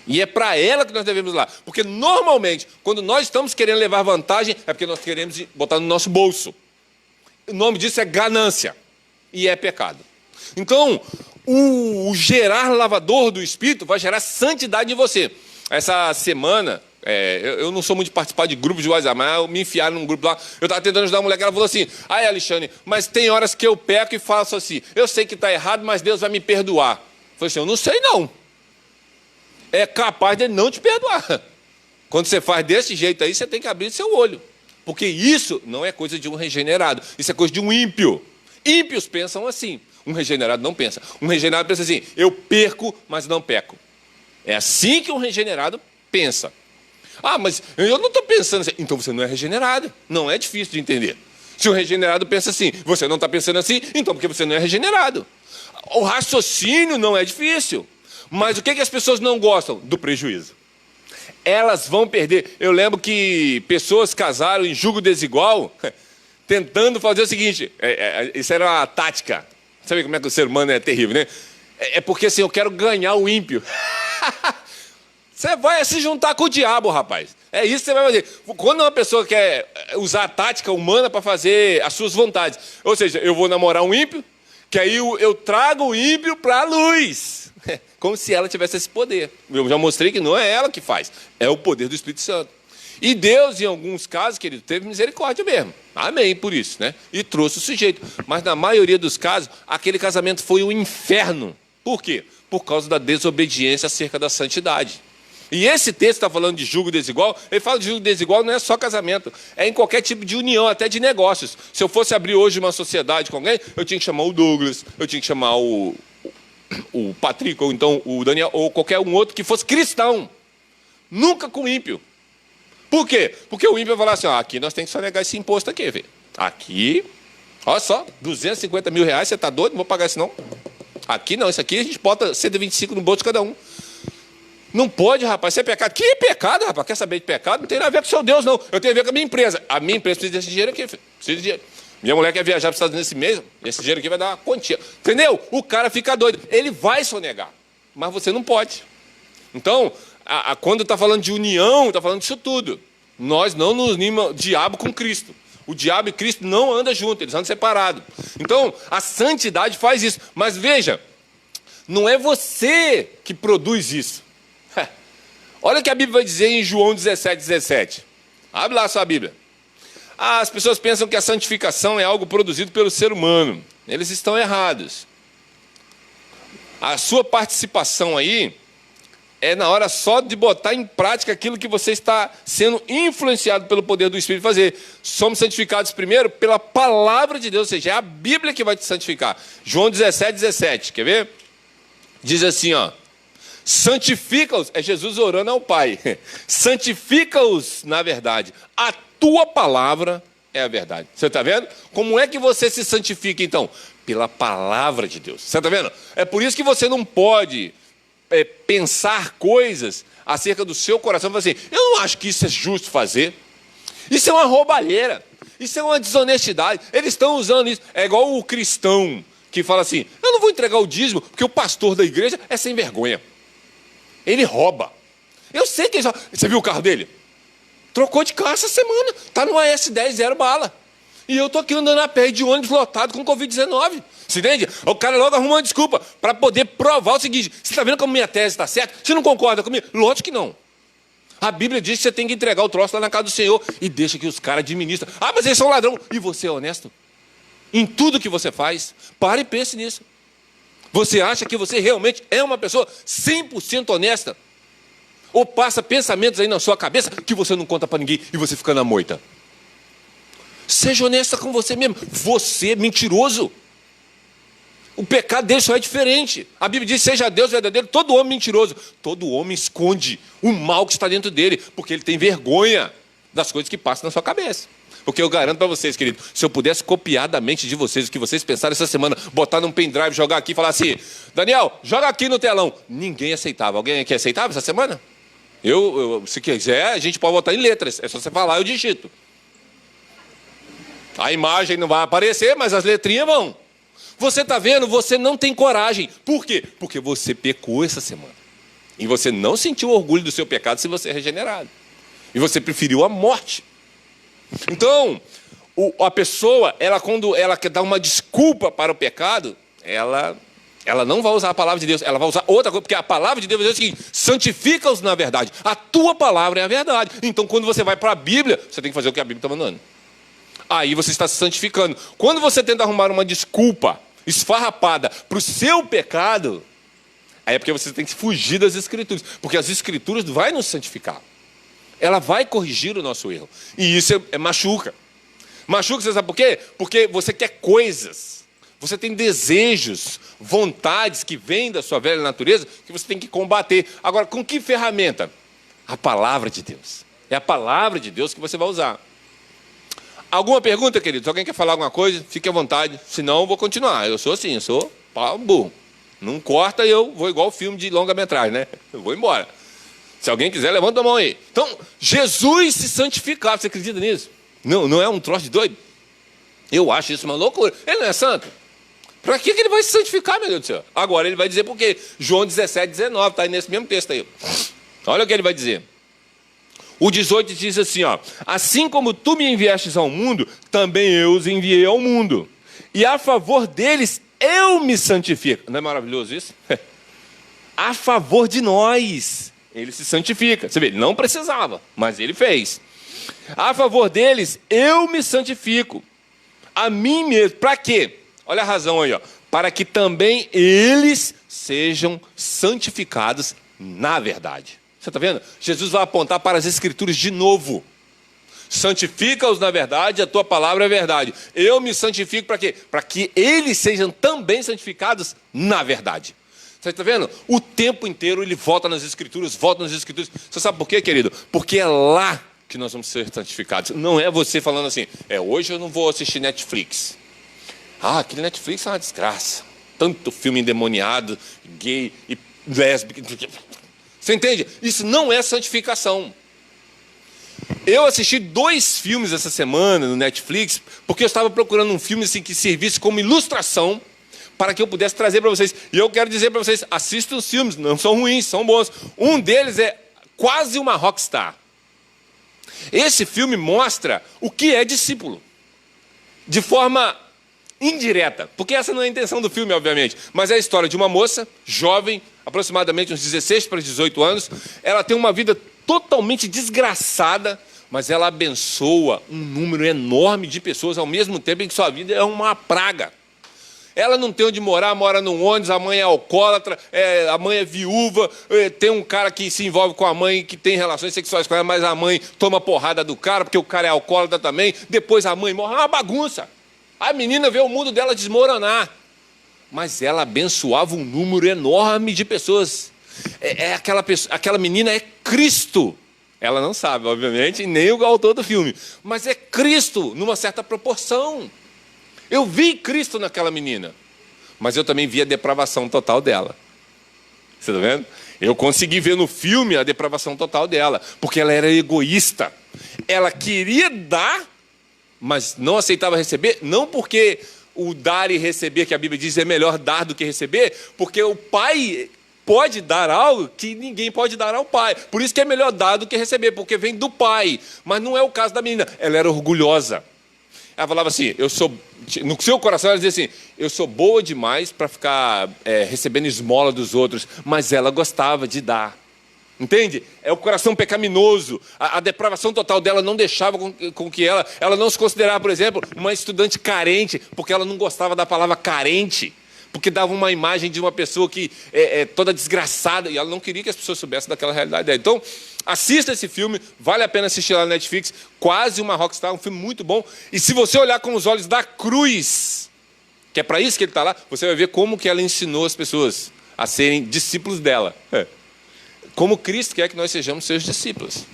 E é para ela que nós devemos ir lá. Porque, normalmente, quando nós estamos querendo levar vantagem, é porque nós queremos botar no nosso bolso. O nome disso é ganância. E é pecado. Então, o gerar lavador do Espírito vai gerar santidade em você. Essa semana, eu não sou muito de participar de grupos de WhatsApp, mas me enfiaram num grupo lá. Eu estava tentando ajudar uma mulher que ela falou assim, ai, Alexandre, mas tem horas que eu peco e faço assim. Eu sei que está errado, mas Deus vai me perdoar. Eu falei assim, eu não sei não. É capaz de ele não te perdoar. Quando você faz desse jeito aí, você tem que abrir seu olho. Porque isso não é coisa de um regenerado. Isso é coisa de um ímpio. Ímpios pensam assim. Um regenerado não pensa. Um regenerado pensa assim, eu perco, mas não peco. É assim que um regenerado pensa. Ah, mas eu não estou pensando assim. Então você não é regenerado. Não é difícil de entender. Se o regenerado pensa assim, você não está pensando assim, então porque você não é regenerado. O raciocínio não é difícil. Mas o que as pessoas não gostam? Do prejuízo. Elas vão perder. Eu lembro que pessoas casaram em julgo desigual, tentando fazer o seguinte, isso era uma tática. Sabe como é que o ser humano é terrível, né? É porque assim, eu quero ganhar o ímpio. Você vai se juntar com o diabo, rapaz. É isso que você vai fazer. Quando uma pessoa quer usar a tática humana para fazer as suas vontades, ou seja, eu vou namorar um ímpio, que aí eu trago o ímpio para a luz. Como se ela tivesse esse poder. Eu já mostrei que não é ela que faz, é o poder do Espírito Santo. E Deus, em alguns casos, querido, teve misericórdia mesmo. Amém, por isso, né? E trouxe o sujeito. Mas na maioria dos casos, aquele casamento foi um inferno. Por quê? Por causa da desobediência acerca da santidade. E esse texto está falando de julgo desigual. Ele fala de julgo desigual não é só casamento, é em qualquer tipo de união, até de negócios. Se eu fosse abrir hoje uma sociedade com alguém, eu tinha que chamar o Douglas, eu tinha que chamar o Patrick, ou então o Daniel, ou qualquer um outro que fosse cristão. Nunca com ímpio. Por quê? Porque o ímpio vai falar assim, ó, aqui nós temos que sonegar esse imposto aqui, velho. Aqui, olha só, 250 mil reais, você está doido? Não vou pagar isso não. Aqui não, isso aqui a gente bota 125 no bolso de cada um. Não pode, rapaz, isso é pecado. Que pecado, rapaz? Quer saber de pecado? Não tem nada a ver com o seu Deus, não. Eu tenho a ver com a minha empresa. A minha empresa precisa desse dinheiro aqui, filho. Precisa de dinheiro. Minha mulher quer viajar para os Estados Unidos esse mês, esse dinheiro aqui vai dar uma quantia. Entendeu? O cara fica doido. Ele vai sonegar, mas você não pode. Então, quando está falando de união, está falando disso tudo. Nós não nos unimos diabo com Cristo. O diabo e Cristo não andam juntos, eles andam separados. Então, a santidade faz isso. Mas veja, não é você que produz isso. Olha o que a Bíblia vai dizer em João 17:17. Abre lá a sua Bíblia. As pessoas pensam que a santificação é algo produzido pelo ser humano. Eles estão errados. A sua participação aí é na hora só de botar em prática aquilo que você está sendo influenciado pelo poder do Espírito fazer. Somos santificados primeiro pela palavra de Deus, ou seja, é a Bíblia que vai te santificar. João 17:17, quer ver? Diz assim, ó. Santifica-os, é Jesus orando ao Pai. Santifica-os na verdade. A tua palavra é a verdade. Você está vendo? Como é que você se santifica, então? Pela palavra de Deus. Você está vendo? É por isso que você não pode pensar coisas acerca do seu coração. Assim, eu não acho que isso é justo fazer. Isso é uma roubalheira. Isso é uma desonestidade. Eles estão usando isso. É igual o cristão que fala assim, eu não vou entregar o dízimo porque o pastor da igreja é sem vergonha. Ele rouba. Eu sei que ele já... Você viu o carro dele? Trocou de carro essa semana. Está no AS10 zero bala. E eu estou aqui andando a pé de ônibus lotado com Covid-19. Você entende? O cara logo arruma uma desculpa para poder provar o seguinte. Você está vendo como minha tese está certa? Você não concorda comigo? Lógico que não. A Bíblia diz que você tem que entregar o troço lá na casa do Senhor e deixa que os caras administram. Ah, mas eles são ladrão. E você é honesto? Em tudo que você faz, pare e pense nisso. Você acha que você realmente é uma pessoa 100% honesta? Ou passa pensamentos aí na sua cabeça que você não conta para ninguém e você fica na moita? Seja honesta com você mesmo. Você é mentiroso. O pecado dele só é diferente. A Bíblia diz, seja Deus verdadeiro, todo homem mentiroso. Todo homem esconde o mal que está dentro dele, porque ele tem vergonha das coisas que passam na sua cabeça. Porque eu garanto para vocês, querido, se eu pudesse copiar da mente de vocês o que vocês pensaram essa semana, botar num pendrive, jogar aqui e falar assim, Daniel, joga aqui no telão. Ninguém aceitava. Alguém aqui aceitava essa semana? Se quiser, a gente pode botar em letras. É só você falar, eu digito. A imagem não vai aparecer, mas as letrinhas vão. Você está vendo? Você não tem coragem. Por quê? Porque você pecou essa semana. E você não sentiu orgulho do seu pecado se você é regenerado. E você preferiu a morte. Então, a pessoa, quando ela quer dar uma desculpa para o pecado, ela não vai usar a palavra de Deus, ela vai usar outra coisa, porque a palavra de Deus vai dizer o seguinte, santifica-os na verdade. A tua palavra é a verdade. Então, quando você vai para a Bíblia, você tem que fazer o que a Bíblia está mandando. Aí você está se santificando. Quando você tenta arrumar uma desculpa esfarrapada para o seu pecado, aí é porque você tem que fugir das Escrituras, porque as Escrituras vão nos santificar. Ela vai corrigir o nosso erro. E isso machuca. Machuca, você sabe por quê? Porque você quer coisas, você tem desejos, vontades que vêm da sua velha natureza, que você tem que combater. Agora, com que ferramenta? A palavra de Deus. É a palavra de Deus que você vai usar. Alguma pergunta, queridos? Alguém quer falar alguma coisa? Fique à vontade. Senão, eu vou continuar. Eu sou assim, eu sou pau burro. Não corta e eu vou igual filme de longa-metragem, né? Eu vou embora. Se alguém quiser, levanta a mão aí. Então, Jesus se santificava. Você acredita nisso? Não é um troço de doido? Eu acho isso uma loucura. Ele não é santo? Para que ele vai se santificar, meu Deus do céu? Agora ele vai dizer por quê. João 17, 19, está aí nesse mesmo texto aí. Olha o que ele vai dizer. O 18 diz assim, ó, assim como tu me enviastes ao mundo, também eu os enviei ao mundo. E a favor deles, eu me santifico. Não é maravilhoso isso? A favor de nós, ele se santifica. Você vê, ele não precisava, mas ele fez. A favor deles, eu me santifico. A mim mesmo. Para quê? Olha a razão aí, ó. Para que também eles sejam santificados na verdade. Você está vendo? Jesus vai apontar para as Escrituras de novo. Santifica-os na verdade, a tua palavra é verdade. Eu me santifico para quê? Para que eles sejam também santificados na verdade. Você está vendo? O tempo inteiro ele volta nas Escrituras, volta nas Escrituras. Você sabe por quê, querido? Porque é lá que nós vamos ser santificados. Não é você falando assim, hoje eu não vou assistir Netflix. Ah, aquele Netflix é uma desgraça. Tanto filme endemoniado, gay e lésbico. Você entende? Isso não é santificação. Eu assisti 2 filmes essa semana no Netflix, porque eu estava procurando um filme assim, que servisse como ilustração para que eu pudesse trazer para vocês. E eu quero dizer para vocês, assistam os filmes, não são ruins, são bons. Um deles é Quase uma Rockstar. Esse filme mostra o que é discípulo, de forma indireta, porque essa não é a intenção do filme, obviamente, mas é a história de uma moça, jovem, aproximadamente uns 16 para 18 anos, ela tem uma vida totalmente desgraçada, mas ela abençoa um número enorme de pessoas ao mesmo tempo em que sua vida é uma praga. Ela não tem onde morar, mora num ônibus, a mãe é alcoólatra, a mãe é viúva, tem um cara que se envolve com a mãe, que tem relações sexuais com ela, mas a mãe toma porrada do cara, porque o cara é alcoólatra também, depois a mãe morre, é uma bagunça. A menina vê o mundo dela desmoronar. Mas ela abençoava um número enorme de pessoas. Aquela menina é Cristo. Ela não sabe, obviamente, nem o autor do filme. Mas é Cristo, numa certa proporção. Eu vi Cristo naquela menina. Mas eu também vi a depravação total dela. Você está vendo? Eu consegui ver no filme a depravação total dela. Porque ela era egoísta. ela queria dar, mas não aceitava receber, não porque o dar e receber, que a Bíblia diz, é melhor dar do que receber, porque o pai pode dar algo que ninguém pode dar ao pai. Por isso que é melhor dar do que receber, porque vem do pai. Mas não é o caso da menina. Ela era orgulhosa. Ela falava assim, no seu coração ela dizia assim, eu sou boa demais para ficar recebendo esmola dos outros, mas ela gostava de dar. Entende? É o coração pecaminoso. A depravação total dela não deixava com que ela não se considerava, por exemplo, uma estudante carente, porque ela não gostava da palavra carente, porque dava uma imagem de uma pessoa que é toda desgraçada, e ela não queria que as pessoas soubessem daquela realidade dela. Então, assista esse filme, vale a pena assistir lá na Netflix, Quase uma Rockstar, um filme muito bom. E se você olhar com os olhos da cruz, que é para isso que ele está lá, você vai ver como que ela ensinou as pessoas a serem discípulos dela. Como Cristo quer que nós sejamos seus discípulos.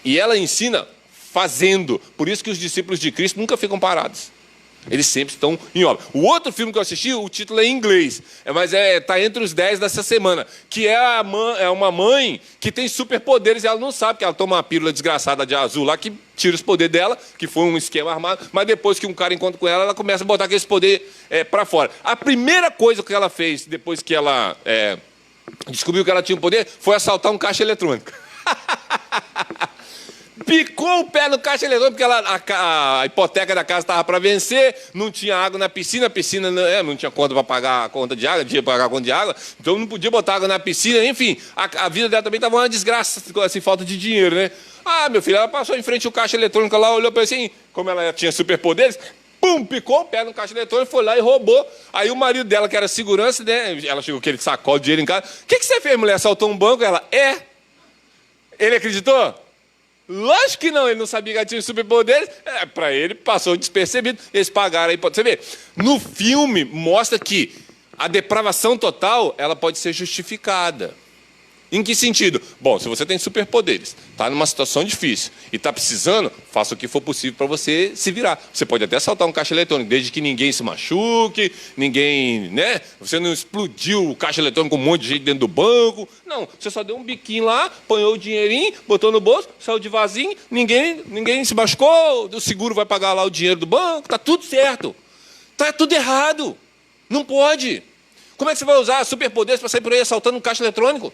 E ela ensina fazendo. Por isso que os discípulos de Cristo nunca ficam parados. Eles sempre estão em obra. O outro filme que eu assisti, o título é em inglês, mas está entre os 10 dessa semana, que é uma mãe que tem superpoderes e ela não sabe, que ela toma uma pílula desgraçada de azul lá, que tira os poderes dela, que foi um esquema armado, mas depois que um cara encontra com ela, ela começa a botar aquele poder para fora. A primeira coisa que ela fez, depois que ela descobriu que ela tinha um poder, foi assaltar um caixa eletrônico. Picou o pé no caixa eletrônico, porque a hipoteca da casa estava para vencer, não tinha água na piscina, a piscina não tinha conta para pagar a conta de água, tinha que pagar a conta de água, então não podia botar água na piscina, enfim, a vida dela também estava uma desgraça, assim, falta de dinheiro, né? Ah, meu filho, ela passou em frente ao caixa eletrônico lá, olhou para ele assim, como ela tinha superpoderes, pum, picou o pé no caixa eletrônico, foi lá e roubou. Aí o marido dela, que era segurança, né? Ela chegou com aquele sacode de dinheiro em casa. O que você fez, mulher? Assaltou um banco? Ela, Ele acreditou? Lógico que não, ele não sabia que ela tinha superpoderes. Para ele, passou despercebido. Eles pagaram aí. Você vê, no filme mostra que a depravação total, ela pode ser justificada. Em que sentido? Bom, se você tem superpoderes, está numa situação difícil e está precisando, faça o que for possível para você se virar. Você pode até assaltar um caixa eletrônico, desde que ninguém se machuque, ninguém, né? Você não explodiu o caixa eletrônico com um monte de gente dentro do banco. Não, você só deu um biquinho lá, apanhou o dinheirinho, botou no bolso, saiu de vasinho, ninguém se machucou, o seguro vai pagar lá o dinheiro do banco, está tudo certo. Está tudo errado. Não pode. Como é que você vai usar superpoderes para sair por aí assaltando um caixa eletrônico?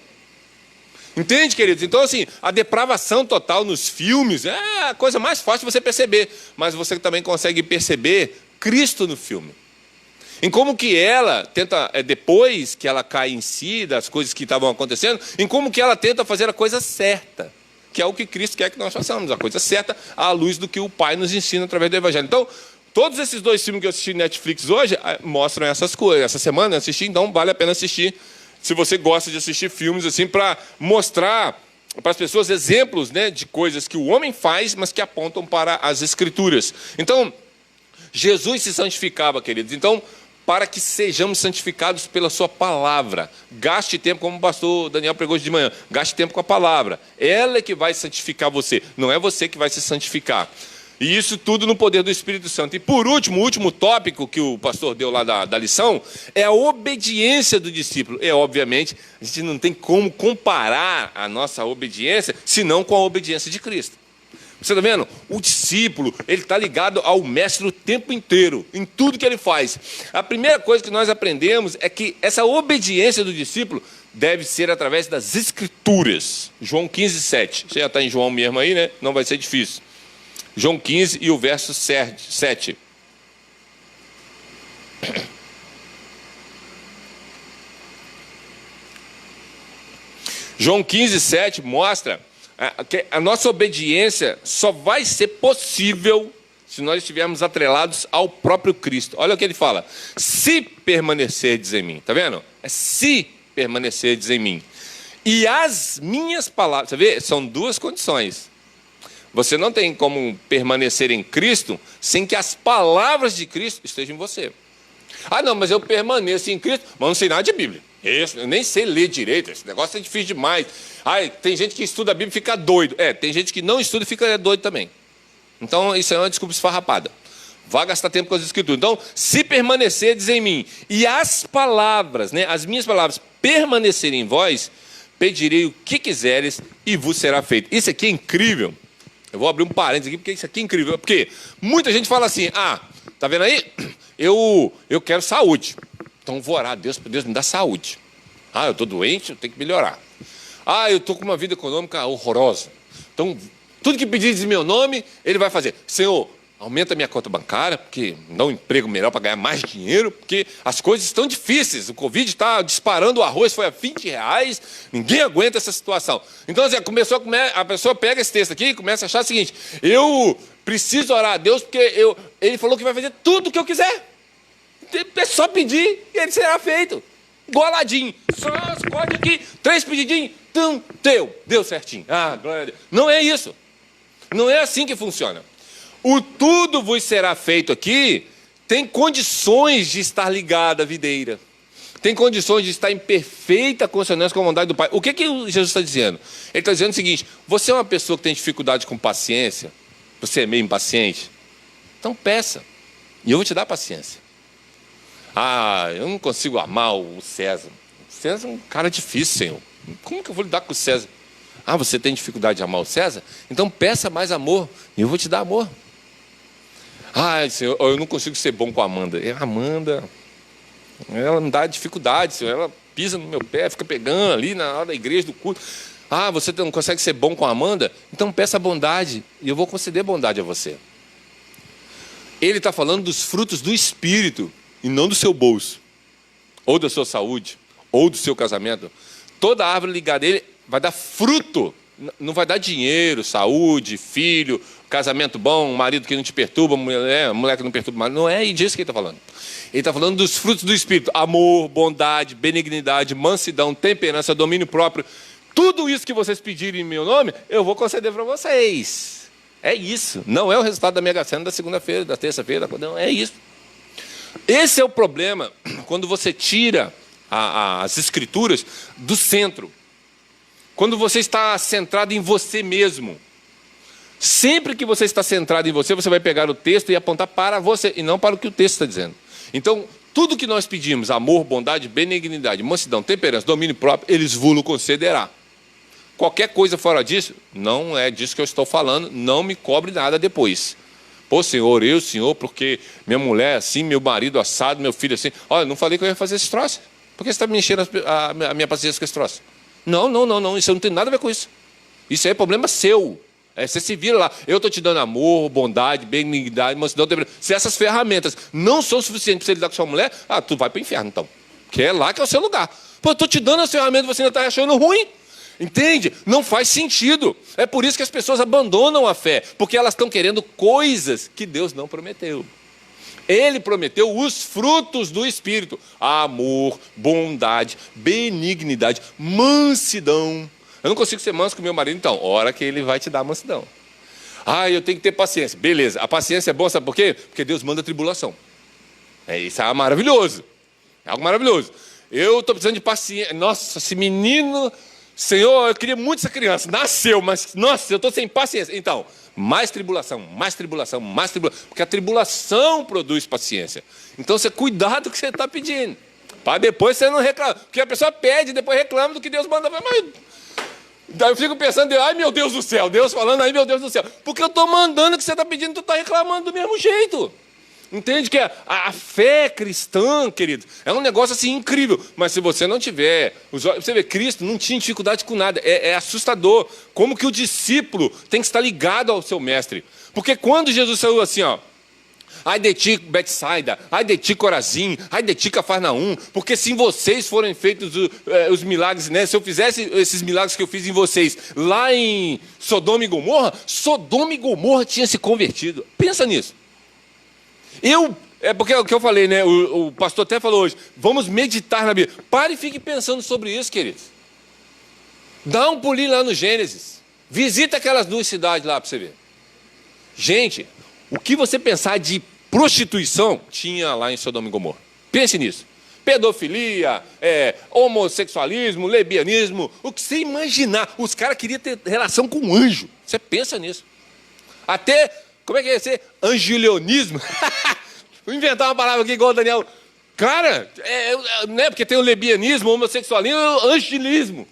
Entende, queridos? Então, assim, a depravação total nos filmes é a coisa mais fácil de você perceber. Mas você também consegue perceber Cristo no filme. Em como que ela tenta, depois que ela cai em si das coisas que estavam acontecendo, em como que ela tenta fazer a coisa certa. Que é o que Cristo quer que nós façamos, a coisa certa, à luz do que o Pai nos ensina através do Evangelho. Então, todos esses 2 filmes que eu assisti no Netflix hoje mostram essas coisas. Essa semana eu assisti, então vale a pena assistir. Se você gosta de assistir filmes assim, para mostrar para as pessoas exemplos, né, de coisas que o homem faz, mas que apontam para as Escrituras. Então, Jesus se santificava, queridos. Então, para que sejamos santificados pela sua palavra, gaste tempo, como o pastor Daniel pregou hoje de manhã, gaste tempo com a palavra. Ela é que vai santificar você, não é você que vai se santificar. E isso tudo no poder do Espírito Santo. E por último, o último tópico que o pastor deu lá da lição é a obediência do discípulo. Obviamente, a gente não tem como comparar a nossa obediência senão com a obediência de Cristo. Você está vendo? O discípulo, ele está ligado ao mestre o tempo inteiro, em tudo que ele faz. A primeira coisa que nós aprendemos é que essa obediência do discípulo deve ser através das Escrituras. João 15:7. Você já está em João mesmo aí, né? Não vai ser difícil. João 15 e o verso 7. João 15:7 mostra que a nossa obediência só vai ser possível se nós estivermos atrelados ao próprio Cristo. Olha o que ele fala. Se permanecerdes em mim. Está vendo? É se permanecerdes em mim. E as minhas palavras. Você vê? São 2 condições. Você não tem como permanecer em Cristo sem que as palavras de Cristo estejam em você. Ah, não, mas eu permaneço em Cristo, mas não sei nada de Bíblia. Eu nem sei ler direito, esse negócio é difícil demais. Tem gente que estuda a Bíblia e fica doido. Tem gente que não estuda e fica doido também. Então, isso é uma desculpa esfarrapada. Vá gastar tempo com as Escrituras. Então, se permanecerdes em mim, e as palavras, né, as minhas palavras permanecerem em vós, pedirei o que quiseres e vos será feito. Isso aqui é incrível. Eu vou abrir um parênteses aqui, porque isso aqui é incrível. Porque muita gente fala assim, tá vendo aí? Eu quero saúde. Então vou orar a Deus para Deus me dar saúde. Eu estou doente, eu tenho que melhorar. Eu estou com uma vida econômica horrorosa. Então, tudo que pedir em meu nome, ele vai fazer. Senhor, aumenta a minha conta bancária, porque dá um emprego melhor para ganhar mais dinheiro, porque as coisas estão difíceis. O Covid está disparando, o arroz foi a R$20, ninguém aguenta essa situação. Então, assim, a pessoa pega esse texto aqui e começa a achar o seguinte, eu preciso orar a Deus, porque ele falou que vai fazer tudo o que eu quiser. É só pedir e ele será feito. Goladinho. Só escolhe aqui, 3 pedidinhos, deu certinho. Glória a Deus. Não é isso. Não é assim que funciona. O tudo vos será feito aqui tem condições de estar ligado à videira. Tem condições de estar em perfeita consonância com a vontade do Pai. O que Jesus está dizendo? Ele está dizendo o seguinte, você é uma pessoa que tem dificuldade com paciência, você é meio impaciente, então peça, e eu vou te dar paciência. Eu não consigo amar o César. O César é um cara difícil, Senhor. Como que eu vou lidar com o César? Você tem dificuldade de amar o César? Então peça mais amor, e eu vou te dar amor. Senhor, eu não consigo ser bom com a Amanda. Amanda, ela me dá dificuldade, Senhor. Ela pisa no meu pé, fica pegando ali na hora da igreja, do culto. Você não consegue ser bom com a Amanda? Então peça bondade, e eu vou conceder bondade a você. Ele está falando dos frutos do Espírito, e não do seu bolso, ou da sua saúde, ou do seu casamento. Toda árvore ligada a ele vai dar fruto, não vai dar dinheiro, saúde, filho, casamento bom, marido que não te perturba, mulher que não perturba o marido. Não é disso que ele está falando. Ele está falando dos frutos do Espírito: amor, bondade, benignidade, mansidão, temperança, domínio próprio. Tudo isso que vocês pedirem em meu nome, eu vou conceder para vocês. É isso. Não é o resultado da Mega Sena da segunda-feira, da terça-feira, não, é isso. Esse é o problema quando você tira as escrituras do centro. Quando você está centrado em você mesmo. Sempre que você está centrado em você, você vai pegar o texto e apontar para você, e não para o que o texto está dizendo. Então, tudo que nós pedimos, amor, bondade, benignidade, mansidão, temperança, domínio próprio, eles vos concederá. Qualquer coisa fora disso, não é disso que eu estou falando, não me cobre nada depois. Senhor, porque minha mulher assim, meu marido assado, meu filho assim. Olha, não falei que eu ia fazer esse troço. Por que você está me enchendo a minha paciência com esse troço? Não, isso não tem nada a ver com isso. Isso aí é problema seu. Você se vira lá. Eu estou te dando amor, bondade, benignidade, mansidão. Se essas ferramentas não são suficientes para você lidar com sua mulher, tu vai para o inferno então. Que é lá que é o seu lugar. Eu estou te dando as ferramentas e você ainda está achando ruim. Entende? Não faz sentido. É por isso que as pessoas abandonam a fé, porque elas estão querendo coisas que Deus não prometeu. Ele prometeu os frutos do Espírito: amor, bondade, benignidade, mansidão. Eu não consigo ser manso com meu marido, então, ora que ele vai te dar mansidão. Eu tenho que ter paciência. Beleza, a paciência é boa, sabe por quê? Porque Deus manda tribulação. Isso é maravilhoso. É algo maravilhoso. Eu estou precisando de paciência. Nossa, esse menino... Senhor, eu queria muito essa criança. Nasceu, mas, nossa, eu estou sem paciência. Então, mais tribulação, mais tribulação, mais tribulação. Porque a tribulação produz paciência. Então, cuidado com o que você está pedindo. Para depois você não reclamar. Porque a pessoa pede e depois reclama do que Deus manda. Mas daí eu fico pensando, ai meu Deus do céu. Deus falando, ai meu Deus do céu. Porque eu estou mandando o que você está pedindo, tu está reclamando do mesmo jeito. Entende que a fé cristã, querido, é um negócio assim incrível. Mas se você não tiver... Você vê, Cristo não tinha dificuldade com nada. É assustador. Como que o discípulo tem que estar ligado ao seu mestre. Porque quando Jesus saiu assim, ai de ti, Betsaida, ai de ti, Corazim, ai de ti, Cafarnaum, porque se em vocês forem feitos os milagres, né? Se eu fizesse esses milagres que eu fiz em vocês lá em Sodoma e Gomorra tinha se convertido. Pensa nisso. É porque é o que eu falei, né? O pastor até falou hoje, vamos meditar na Bíblia. Pare e fique pensando sobre isso, queridos. Dá um pulinho lá no Gênesis. Visita aquelas 2 cidades lá para você ver. Gente, o que você pensar de prostituição, tinha lá em Sodoma e Gomorra. Pense nisso. Pedofilia, homossexualismo, lesbianismo, o que você imaginar. Os caras queriam ter relação com um anjo. Você pensa nisso. Até... Como é que ia ser? Angilionismo. Vou inventar uma palavra aqui igual o Daniel. Cara, né? Porque tem o lesbianismo, o homossexualismo e o angelismo.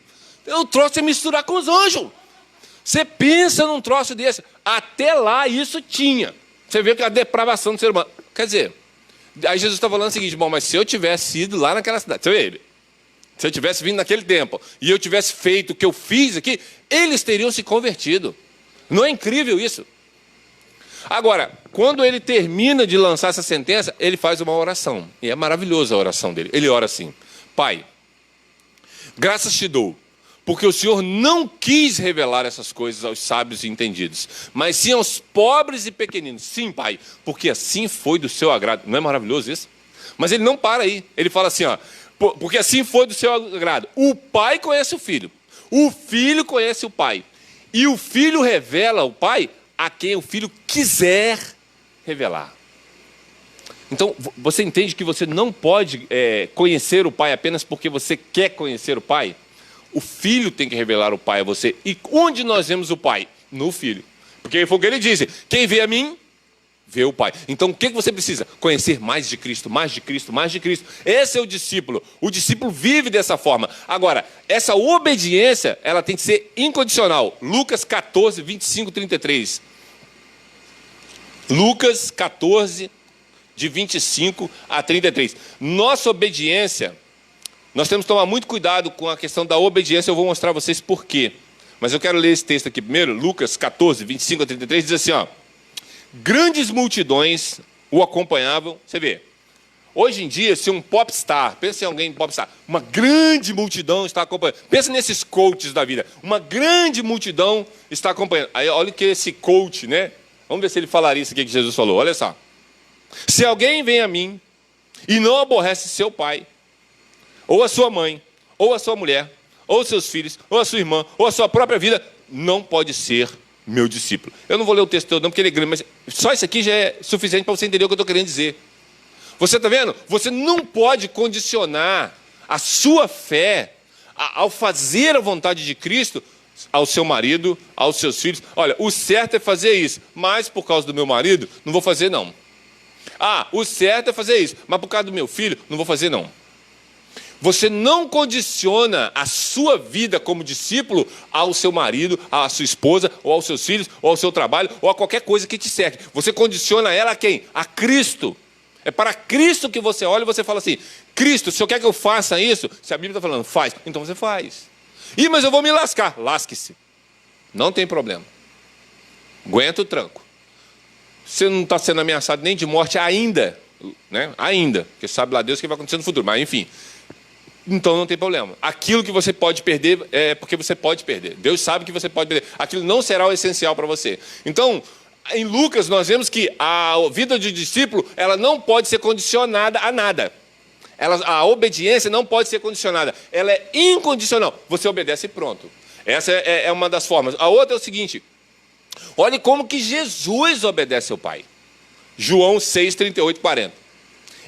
O troço é misturar com os anjos. Você pensa num troço desse. Até lá isso tinha. Você vê que a depravação do ser humano. Quer dizer, aí Jesus está falando o seguinte, bom, mas se eu tivesse ido lá naquela cidade, você vê ele? Se eu tivesse vindo naquele tempo e eu tivesse feito o que eu fiz aqui, eles teriam se convertido. Não é incrível isso? Agora, quando ele termina de lançar essa sentença, ele faz uma oração. E é maravilhosa a oração dele. Ele ora assim: Pai, graças te dou, porque o Senhor não quis revelar essas coisas aos sábios e entendidos, mas sim aos pobres e pequeninos. Sim, Pai, porque assim foi do seu agrado. Não é maravilhoso isso? Mas ele não para aí. Ele fala assim, ó, porque assim foi do seu agrado. O Pai conhece o Filho conhece o Pai, e o Filho revela o Pai a quem o Filho quiser revelar. Então, você entende que você não pode conhecer o Pai apenas porque você quer conhecer o Pai? O Filho tem que revelar o Pai a você. E onde nós vemos o Pai? No Filho. Porque foi o que ele disse: quem vê a mim, vê o Pai. Então, o que você precisa? Conhecer mais de Cristo, mais de Cristo, mais de Cristo. Esse é o discípulo. O discípulo vive dessa forma. Agora, essa obediência, ela tem que ser incondicional. Lucas 14, 25, 33. Lucas 14, de 25 a 33. Nossa obediência, nós temos que tomar muito cuidado com a questão da obediência. Eu vou mostrar a vocês por quê. Mas eu quero ler esse texto aqui primeiro. Lucas 14, 25 a 33, diz assim, ó: grandes multidões o acompanhavam. Você vê, hoje em dia, se um popstar, pensa em alguém popstar, uma grande multidão está acompanhando. Pensa nesses coaches da vida. Uma grande multidão está acompanhando. Aí olha o que esse coach, né? Vamos ver se ele falaria isso aqui que Jesus falou. Olha só. Se alguém vem a mim e não aborrece seu pai, ou a sua mãe, ou a sua mulher, ou seus filhos, ou a sua irmã, ou a sua própria vida, não pode ser meu discípulo. Eu não vou ler o texto todo não, porque ele é grande, mas só isso aqui já é suficiente para você entender o que eu estou querendo dizer. Você está vendo? Você não pode condicionar a sua fé ao fazer a vontade de Cristo ao seu marido, aos seus filhos. Olha, o certo é fazer isso, mas por causa do meu marido, não vou fazer não. Ah, o certo é fazer isso, mas por causa do meu filho, não vou fazer não. Você não condiciona a sua vida como discípulo ao seu marido, à sua esposa, ou aos seus filhos, ou ao seu trabalho, ou a qualquer coisa que te cerque. Você condiciona ela a quem? A Cristo. É para Cristo que você olha e você fala assim: Cristo, o Senhor quer que eu faça isso? Se a Bíblia está falando, faz, então você faz. Ih, mas eu vou me lascar. Lasque-se. Não tem problema. Aguenta o tranco. Você não está sendo ameaçado nem de morte ainda, né? Ainda, porque sabe lá Deus o que vai acontecer no futuro, mas enfim. Então não tem problema. Aquilo que você pode perder é porque você pode perder. Deus sabe que você pode perder. Aquilo não será o essencial para você. Então, em Lucas nós vemos que a vida de discípulo, ela não pode ser condicionada a nada. A obediência não pode ser condicionada. Ela é incondicional. Você obedece e pronto. Essa é uma das formas. A outra é o seguinte: olhe como que Jesus obedece ao Pai. João 6, 38, 40.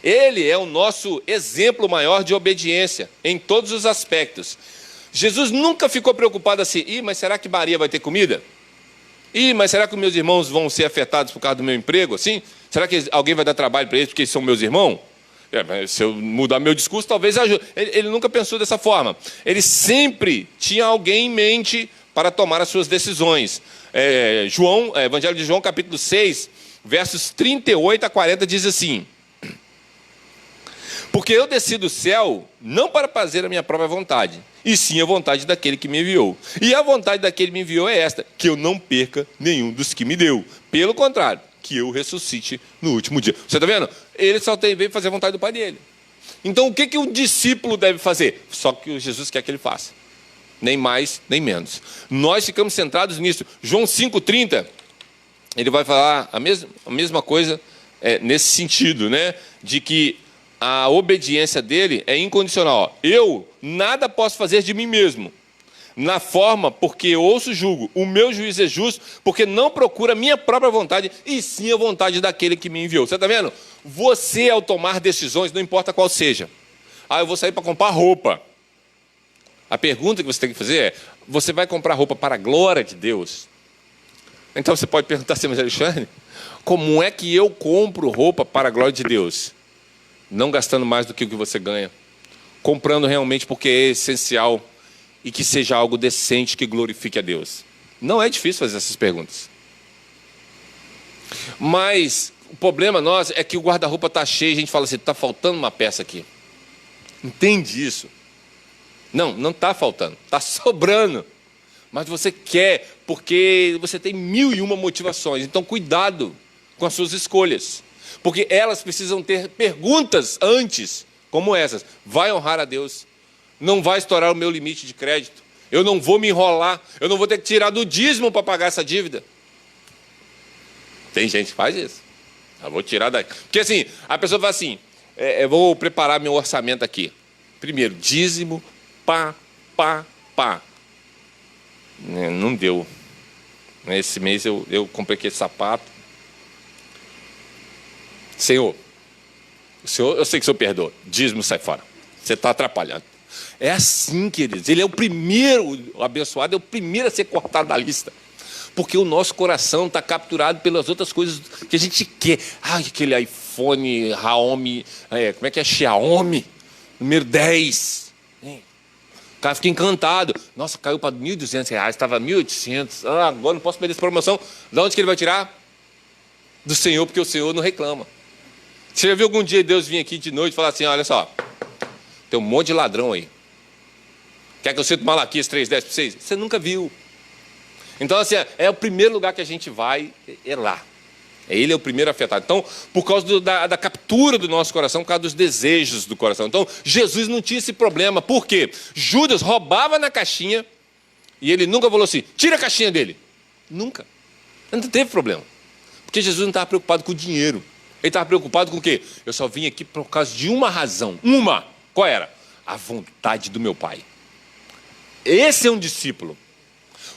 Ele é o nosso exemplo maior de obediência, em todos os aspectos. Jesus nunca ficou preocupado assim: ih, mas será que Maria vai ter comida? Ih, mas será que meus irmãos vão ser afetados por causa do meu emprego? Assim? Será que alguém vai dar trabalho para eles porque eles são meus irmãos? Se eu mudar meu discurso, talvez ajude. Ele nunca pensou dessa forma. Ele sempre tinha alguém em mente para tomar as suas decisões. Evangelho de João, capítulo 6, versos 38 a 40, diz assim: porque eu desci do céu não para fazer a minha própria vontade, e sim a vontade daquele que me enviou. E a vontade daquele que me enviou é esta: que eu não perca nenhum dos que me deu. Pelo contrário, que eu ressuscite no último dia. Você está vendo? Ele só veio fazer a vontade do Pai dele. Então o que um discípulo deve fazer? Só que Jesus quer que ele faça. Nem mais, nem menos. Nós ficamos centrados nisso. João 5,30, ele vai falar a mesma coisa nesse sentido, né? De que a obediência dele é incondicional. Eu nada posso fazer de mim mesmo, na forma porque ouço julgo. O meu juízo é justo, porque não procura a minha própria vontade, e sim a vontade daquele que me enviou. Você está vendo? Você, ao tomar decisões, não importa qual seja. Ah, eu vou sair para comprar roupa. A pergunta que você tem que fazer é: você vai comprar roupa para a glória de Deus? Então você pode perguntar assim: mas Alexandre, como é que eu compro roupa para a glória de Deus? Não gastando mais do que o que você ganha. Comprando realmente porque é essencial e que seja algo decente que glorifique a Deus. Não é difícil fazer essas perguntas. Mas o problema nosso é que o guarda-roupa está cheio e a gente fala assim, está faltando uma peça aqui. Entende isso? Não está faltando, está sobrando. Mas você quer, porque você tem 1001 motivações. Então, cuidado com as suas escolhas. Porque elas precisam ter perguntas antes, como essas. Vai honrar a Deus? Não vai estourar o meu limite de crédito? Eu não vou me enrolar? Eu não vou ter que tirar do dízimo para pagar essa dívida? Tem gente que faz isso. Eu vou tirar daqui. Porque assim, a pessoa fala assim, eu vou preparar meu orçamento aqui. Primeiro, dízimo, pá. Não deu. Esse mês eu comprei aquele sapato. Senhor, eu sei que o Senhor perdoa. Dízimo, sai fora. Você está atrapalhando. É assim, queridos. Ele é o primeiro, o abençoado é o primeiro a ser cortado da lista. Porque o nosso coração está capturado pelas outras coisas que a gente quer. Aquele iPhone, Xiaomi, como é que é? Xiaomi, número 10. O cara fica encantado. Nossa, caiu para R$1.200, estava R$1.800. Agora não posso perder essa promoção. De onde que ele vai tirar? Do Senhor, porque o Senhor não reclama. Você já viu algum dia Deus vir aqui de noite e falar assim, olha só, tem um monte de ladrão aí. Quer que eu cite Malaquias 3:10 para vocês? Você nunca viu. Então, assim, é o primeiro lugar que a gente vai, é lá. Ele é o primeiro afetado. Então, por causa da captura do nosso coração, por causa dos desejos do coração. Então, Jesus não tinha esse problema. Por quê? Judas roubava na caixinha e ele nunca falou assim, tira a caixinha dele. Nunca. Não teve problema. Porque Jesus não estava preocupado com o dinheiro. Ele estava preocupado com o quê? Eu só vim aqui por causa de uma razão. Uma. Qual era? A vontade do meu Pai. Esse é um discípulo.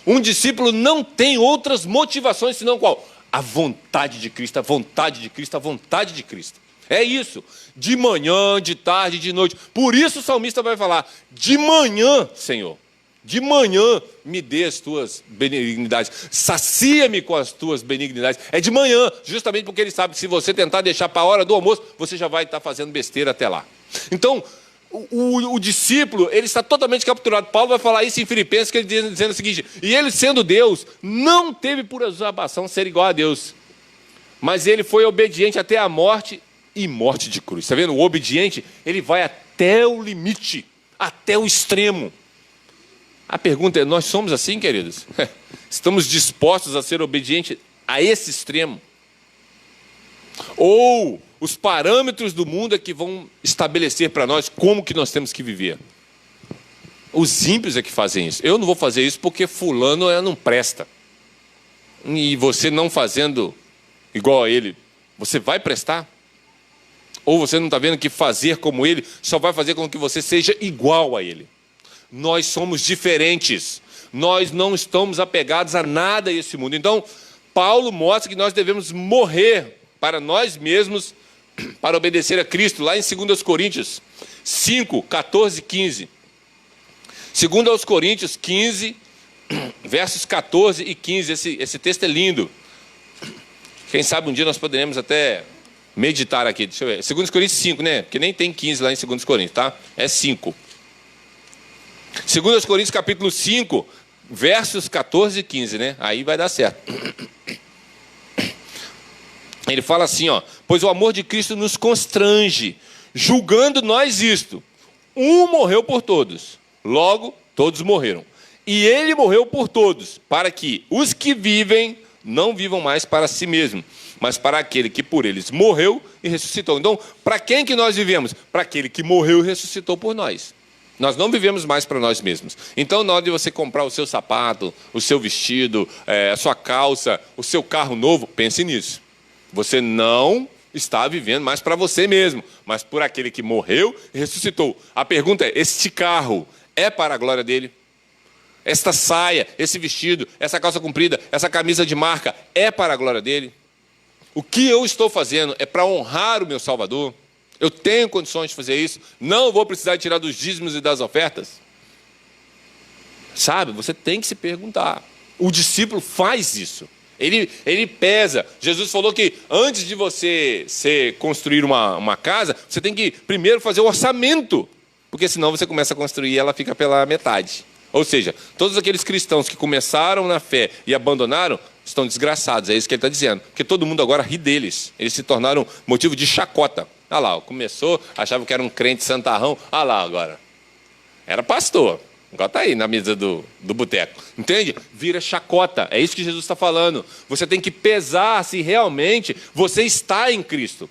Um discípulo não tem outras motivações senão qual? A vontade de Cristo, a vontade de Cristo, a vontade de Cristo. É isso. De manhã, de tarde, de noite. Por isso o salmista vai falar, de manhã, Senhor, de manhã me dê as tuas benignidades. Sacia-me com as tuas benignidades. É de manhã, justamente porque ele sabe que se você tentar deixar para a hora do almoço, você já vai estar fazendo besteira até lá. Então, o discípulo, ele está totalmente capturado. Paulo vai falar isso em Filipenses, que ele dizendo o seguinte, e ele sendo Deus, não teve por usurpação ser igual a Deus, mas ele foi obediente até a morte e morte de cruz. Está vendo? O obediente, ele vai até o limite, até o extremo. A pergunta é, nós somos assim, queridos? Estamos dispostos a ser obedientes a esse extremo? Ou os parâmetros do mundo é que vão estabelecer para nós como que nós temos que viver? Os ímpios é que fazem isso. Eu não vou fazer isso porque fulano não presta. E você não fazendo igual a ele, você vai prestar? Ou você não está vendo que fazer como ele só vai fazer com que você seja igual a ele? Nós somos diferentes. Nós não estamos apegados a nada esse mundo. Então, Paulo mostra que nós devemos morrer para nós mesmos, para obedecer a Cristo, lá em 2 Coríntios 5, 14 e 15. 2 Coríntios 15, versos 14 e 15. Esse texto é lindo. Quem sabe um dia nós poderemos até meditar aqui. Deixa eu ver. 2 Coríntios 5, né? Porque nem tem 15 lá em 2 Coríntios, tá? É 5. 2 Coríntios capítulo 5, versos 14 e 15, né? Aí vai dar certo. Ele fala assim, ó, pois o amor de Cristo nos constrange, julgando nós isto. Um morreu por todos, logo todos morreram. E ele morreu por todos, para que os que vivem não vivam mais para si mesmos, mas para aquele que por eles morreu e ressuscitou. Então, para quem que nós vivemos? Para aquele que morreu e ressuscitou por nós. Nós não vivemos mais para nós mesmos. Então, na hora de você comprar o seu sapato, o seu vestido, a sua calça, o seu carro novo, pense nisso. Você não está vivendo mais para você mesmo, mas por aquele que morreu e ressuscitou. A pergunta é, este carro é para a glória dele? Esta saia, esse vestido, essa calça comprida, essa camisa de marca, é para a glória dele? O que eu estou fazendo é para honrar o meu Salvador? Eu tenho condições de fazer isso? Não vou precisar tirar dos dízimos e das ofertas? Sabe, você tem que se perguntar. O discípulo faz isso. Ele pesa. Jesus falou que antes de você construir uma casa, você tem que primeiro fazer o orçamento. Porque senão você começa a construir e ela fica pela metade. Ou seja, todos aqueles cristãos que começaram na fé e abandonaram, estão desgraçados. É isso que ele está dizendo. Porque todo mundo agora ri deles. Eles se tornaram motivo de chacota. Olha lá, começou, achava que era um crente santarrão. Olha lá agora. Era pastor. Agora está aí na mesa do boteco. Entende? Vira chacota. É isso que Jesus está falando. Você tem que pesar se realmente você está em Cristo.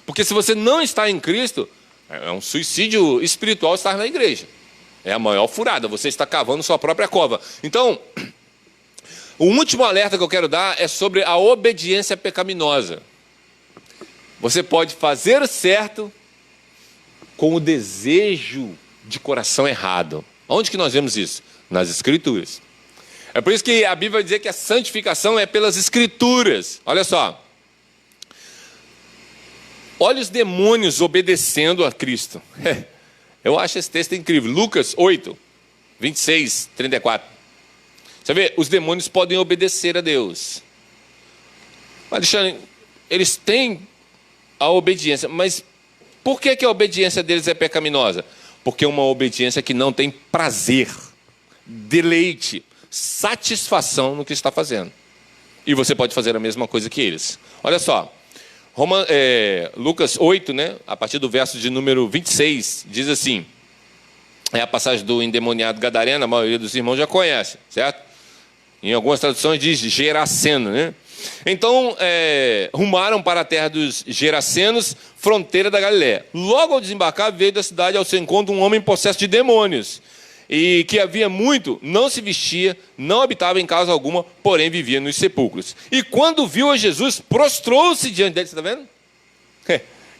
Porque se você não está em Cristo, é um suicídio espiritual estar na igreja. É a maior furada. Você está cavando sua própria cova. Então, o último alerta que eu quero dar é sobre a obediência pecaminosa. Você pode fazer certo com o desejo de coração errado. Onde que nós vemos isso? Nas Escrituras. É por isso que a Bíblia vai dizer que a santificação é pelas Escrituras. Olha só. Olha os demônios obedecendo a Cristo. Eu acho esse texto incrível. Lucas 8, 26, 34. Você vê, os demônios podem obedecer a Deus. Mas, Alexandre, eles têm a obediência. Mas por que a obediência deles é pecaminosa? Porque é uma obediência que não tem prazer, deleite, satisfação no que está fazendo. E você pode fazer a mesma coisa que eles. Olha só, Lucas 8, né, a partir do verso de número 26, diz assim, é a passagem do endemoniado gadareno, a maioria dos irmãos já conhece, certo? Em algumas traduções diz Geraseno, né? Então, rumaram para a terra dos Gerasenos, fronteira da Galiléia. Logo ao desembarcar, veio da cidade ao seu encontro um homem possesso de demônios, e que havia muito, não se vestia, não habitava em casa alguma, porém vivia nos sepulcros. E quando viu a Jesus, prostrou-se diante dele. Você está vendo?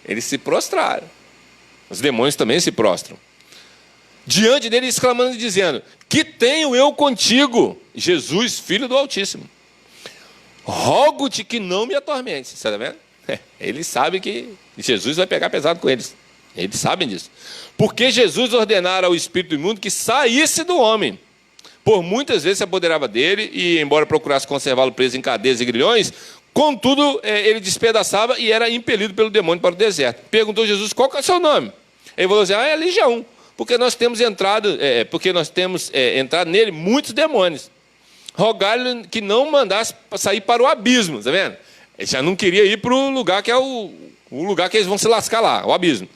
Eles se prostraram. Os demônios também se prostram. Diante dele, exclamando e dizendo: que tenho eu contigo, Jesus, Filho do Altíssimo? Rogo-te que não me atormente. Você está vendo? Eles sabem que Jesus vai pegar pesado com eles. Eles sabem disso. Porque Jesus ordenara ao espírito imundo que saísse do homem. Por muitas vezes se apoderava dele e, embora procurasse conservá-lo preso em cadeias e grilhões, contudo, ele despedaçava e era impelido pelo demônio para o deserto. Perguntou Jesus: qual que é o seu nome? Ele falou assim: é Legião, porque nós temos entrado nele muitos demônios. Rogar-lhe que não mandasse sair para o abismo, está vendo? Ele já não queria ir para o lugar que é o lugar que eles vão se lascar lá, o abismo.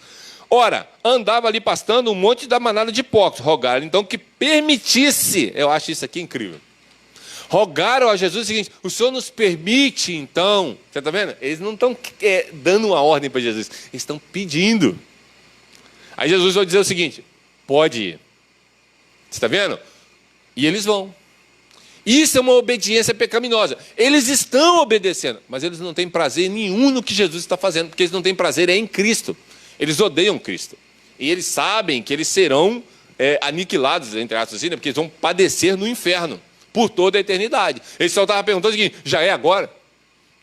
Ora, andava ali pastando um monte da manada de porcos. Rogaram então que permitisse, eu acho isso aqui incrível. Rogaram a Jesus o seguinte: o Senhor nos permite então, você está vendo? Eles não estão dando uma ordem para Jesus, eles estão pedindo. Aí Jesus vai dizer o seguinte: pode ir. Você está vendo? E eles vão. Isso é uma obediência pecaminosa. Eles estão obedecendo, mas eles não têm prazer nenhum no que Jesus está fazendo, porque eles não têm prazer em Cristo. Eles odeiam Cristo. E eles sabem que eles serão aniquilados, entre aspas, assim, né? Porque eles vão padecer no inferno por toda a eternidade. Eles só estavam perguntando o seguinte: já é agora?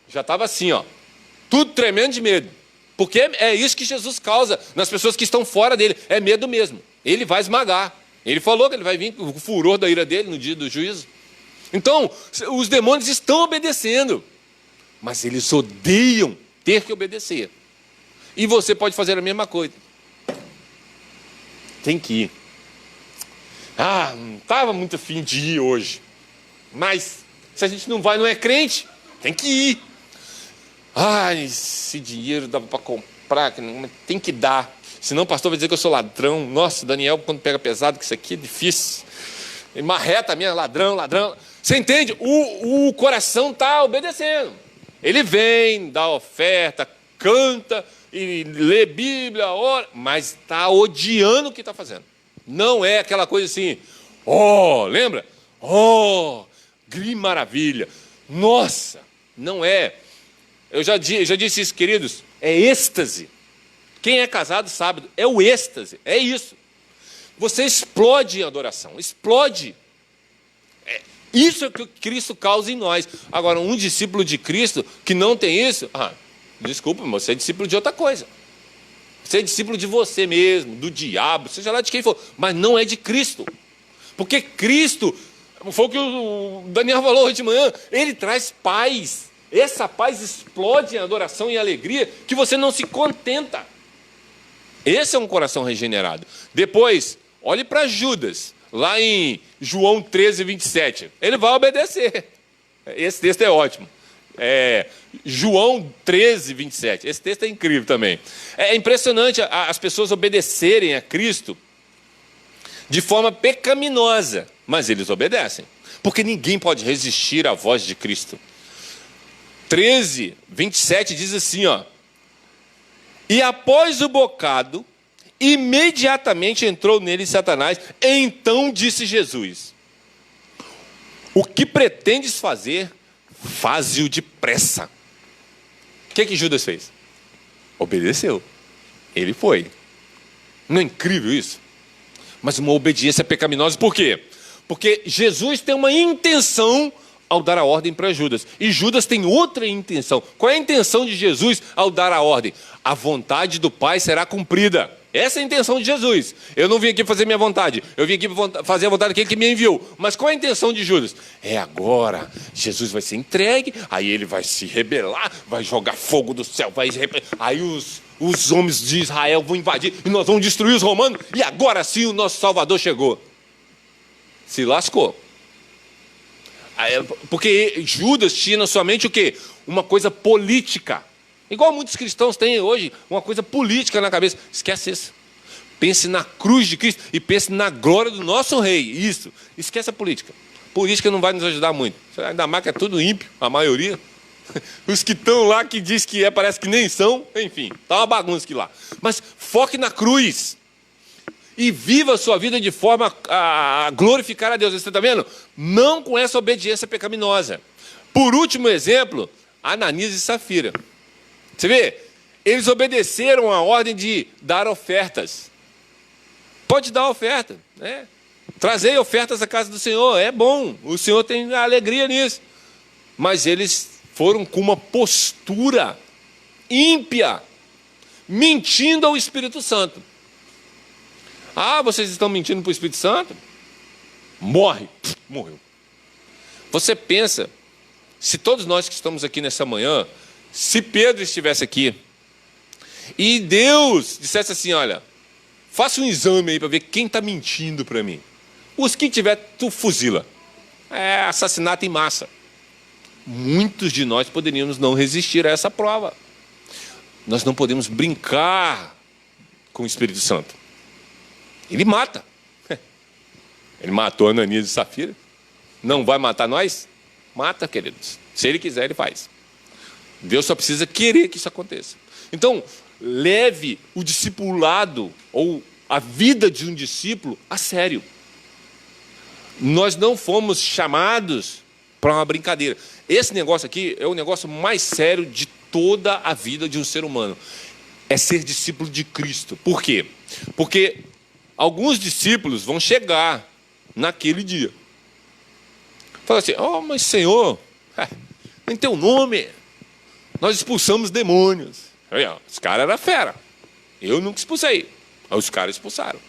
Já estava assim, ó, tudo tremendo de medo. Porque é isso que Jesus causa nas pessoas que estão fora dele. É medo mesmo. Ele vai esmagar. Ele falou que ele vai vir com o furor da ira dele no dia do juízo. Então, os demônios estão obedecendo, mas eles odeiam ter que obedecer. E você pode fazer a mesma coisa. Tem que ir. Não estava muito afim de ir hoje. Mas, se a gente não vai, não é crente, tem que ir. Esse dinheiro dá para comprar, tem que dar. Senão o pastor vai dizer que eu sou ladrão. Nossa, Daniel, quando pega pesado, que isso aqui é difícil. Ele marreta a minha, ladrão. Você entende? O coração está obedecendo. Ele vem, dá oferta, canta e lê Bíblia, ora, mas está odiando o que está fazendo. Não é aquela coisa assim, lembra? Que maravilha. Nossa, não é. Eu já disse isso, queridos, é êxtase. Quem é casado sabe, é o êxtase, é isso. Você explode em adoração, explode. Isso é o que Cristo causa em nós. Agora, um discípulo de Cristo que não tem isso, desculpa, mas você é discípulo de outra coisa. Você é discípulo de você mesmo, do diabo, seja lá de quem for, mas não é de Cristo. Porque Cristo, foi o que o Daniel falou hoje de manhã, ele traz paz. Essa paz explode em adoração e alegria que você não se contenta. Esse é um coração regenerado. Depois, olhe para Judas. lá em João 13, 27. Ele vai obedecer. Esse texto é ótimo. João 13, 27. Esse texto é incrível também. É impressionante as pessoas obedecerem a Cristo de forma pecaminosa, mas eles obedecem. Porque ninguém pode resistir à voz de Cristo. 13, 27 diz assim, ó. E após o bocado, imediatamente entrou nele Satanás. Então disse Jesus: o que pretendes fazer, faze-o depressa. O que Judas fez? Obedeceu. Ele foi. Não é incrível isso? Mas uma obediência pecaminosa, por quê? Porque Jesus tem uma intenção ao dar a ordem para Judas. E Judas tem outra intenção. Qual é a intenção de Jesus ao dar a ordem? A vontade do Pai será cumprida. Essa é a intenção de Jesus. Eu não vim aqui fazer minha vontade. Eu vim aqui fazer a vontade daquele que me enviou. Mas qual é a intenção de Judas? É agora. Jesus vai ser entregue, aí ele vai se rebelar, vai jogar fogo do céu, aí os homens de Israel vão invadir e nós vamos destruir os romanos. E agora sim o nosso Salvador chegou. Se lascou. Porque Judas tinha na sua mente o quê? Uma coisa política. Igual muitos cristãos têm hoje, uma coisa política na cabeça. Esquece isso. Pense na cruz de Cristo e pense na glória do nosso rei. Isso. Esquece a política. Política não vai nos ajudar muito. Ainda mais que é tudo ímpio, a maioria. Os que estão lá, que diz que parece que nem são. Enfim, está uma bagunça aqui lá. Mas foque na cruz. E viva a sua vida de forma a glorificar a Deus. Você está vendo? Não com essa obediência pecaminosa. Por último exemplo, Ananias e Safira. Você vê? Eles obedeceram a ordem de dar ofertas. Pode dar oferta, né? Trazer ofertas à casa do Senhor, é bom. O Senhor tem alegria nisso. Mas eles foram com uma postura ímpia, mentindo ao Espírito Santo. Ah, vocês estão mentindo para o Espírito Santo? Morre. Morreu. Você pensa, se todos nós que estamos aqui nessa manhã, se Pedro estivesse aqui, e Deus dissesse assim, olha, faça um exame aí para ver quem está mentindo para mim. Os que tiver, tu fuzila. É assassinato em massa. Muitos de nós poderíamos não resistir a essa prova. Nós não podemos brincar com o Espírito Santo. Ele mata. Ele matou Ananias e Safira. Não vai matar nós? Mata, queridos. Se ele quiser, ele faz. Deus só precisa querer que isso aconteça. Então, leve o discipulado ou a vida de um discípulo a sério. Nós não fomos chamados para uma brincadeira. Esse negócio aqui é o negócio mais sério de toda a vida de um ser humano. É ser discípulo de Cristo. Por quê? Porque alguns discípulos vão chegar naquele dia. Fala assim, mas Senhor, em teu nome, nós expulsamos demônios. Os caras eram fera. Eu nunca expulsei. Os caras expulsaram.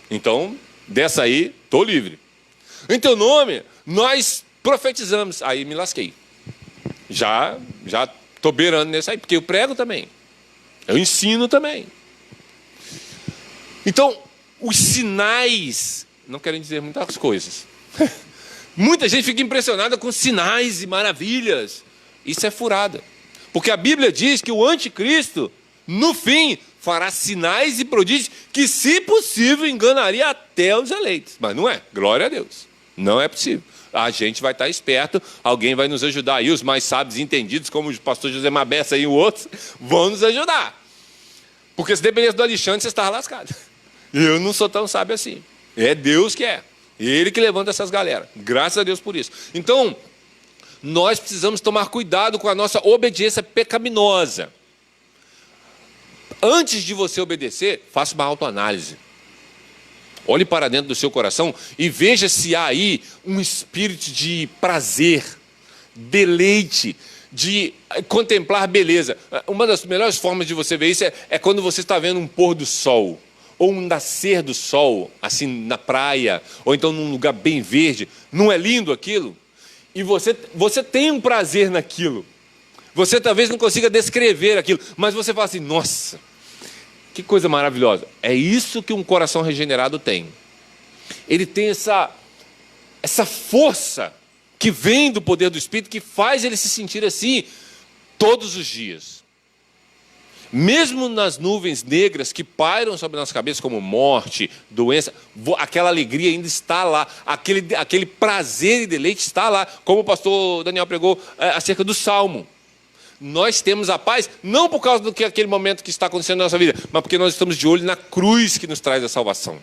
Então, dessa aí, estou livre. Em teu nome, nós profetizamos. Aí me lasquei. Já estou beirando nessa aí, porque eu prego também. Eu ensino também. Então, os sinais não querem dizer muitas coisas. Muita gente fica impressionada com sinais e maravilhas. Isso é furada. Porque a Bíblia diz que o anticristo, no fim, fará sinais e prodígios que, se possível, enganaria até os eleitos. Mas não é. Glória a Deus. Não é possível. A gente vai estar esperto, alguém vai nos ajudar. E os mais sábios e entendidos, como o pastor José Mabessa e outros, vão nos ajudar. Porque se dependesse do Alexandre, você estava lascado. Eu não sou tão sábio assim. É Deus que é. Ele que levanta essas galera. Graças a Deus por isso. Então, nós precisamos tomar cuidado com a nossa obediência pecaminosa. Antes de você obedecer, faça uma autoanálise. Olhe para dentro do seu coração e veja se há aí um espírito de prazer, deleite, de contemplar beleza. Uma das melhores formas de você ver isso é quando você está vendo um pôr do sol, ou um nascer do sol, assim na praia, ou então num lugar bem verde. Não é lindo aquilo? E você tem um prazer naquilo. Você talvez não consiga descrever aquilo, mas você fala assim, nossa, que coisa maravilhosa. É isso que um coração regenerado tem. ele tem essa força que vem do poder do Espírito, que faz ele se sentir assim todos os dias. Mesmo nas nuvens negras que pairam sobre a nossa cabeça, como morte, doença, aquela alegria ainda está lá, aquele prazer e deleite está lá, como o pastor Daniel pregou acerca do Salmo. Nós temos a paz, não por causa aquele momento que está acontecendo na nossa vida, mas porque nós estamos de olho na cruz que nos traz a salvação.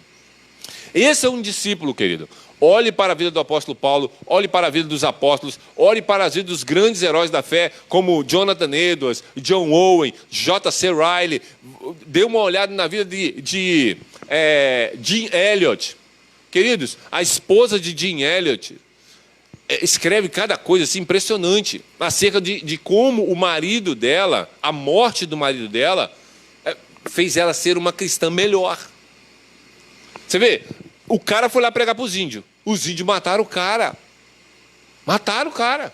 Esse é um discípulo, querido. Olhe para a vida do apóstolo Paulo, olhe para a vida dos apóstolos, olhe para a vida dos grandes heróis da fé, como Jonathan Edwards, John Owen, J.C. Riley. Dê uma olhada na vida de Jim Elliot. Queridos, a esposa de Jim Elliot escreve cada coisa assim, impressionante acerca de como o marido dela, a morte do marido dela, fez ela ser uma cristã melhor. Você vê, o cara foi lá pregar para os índios mataram o cara. Mataram o cara.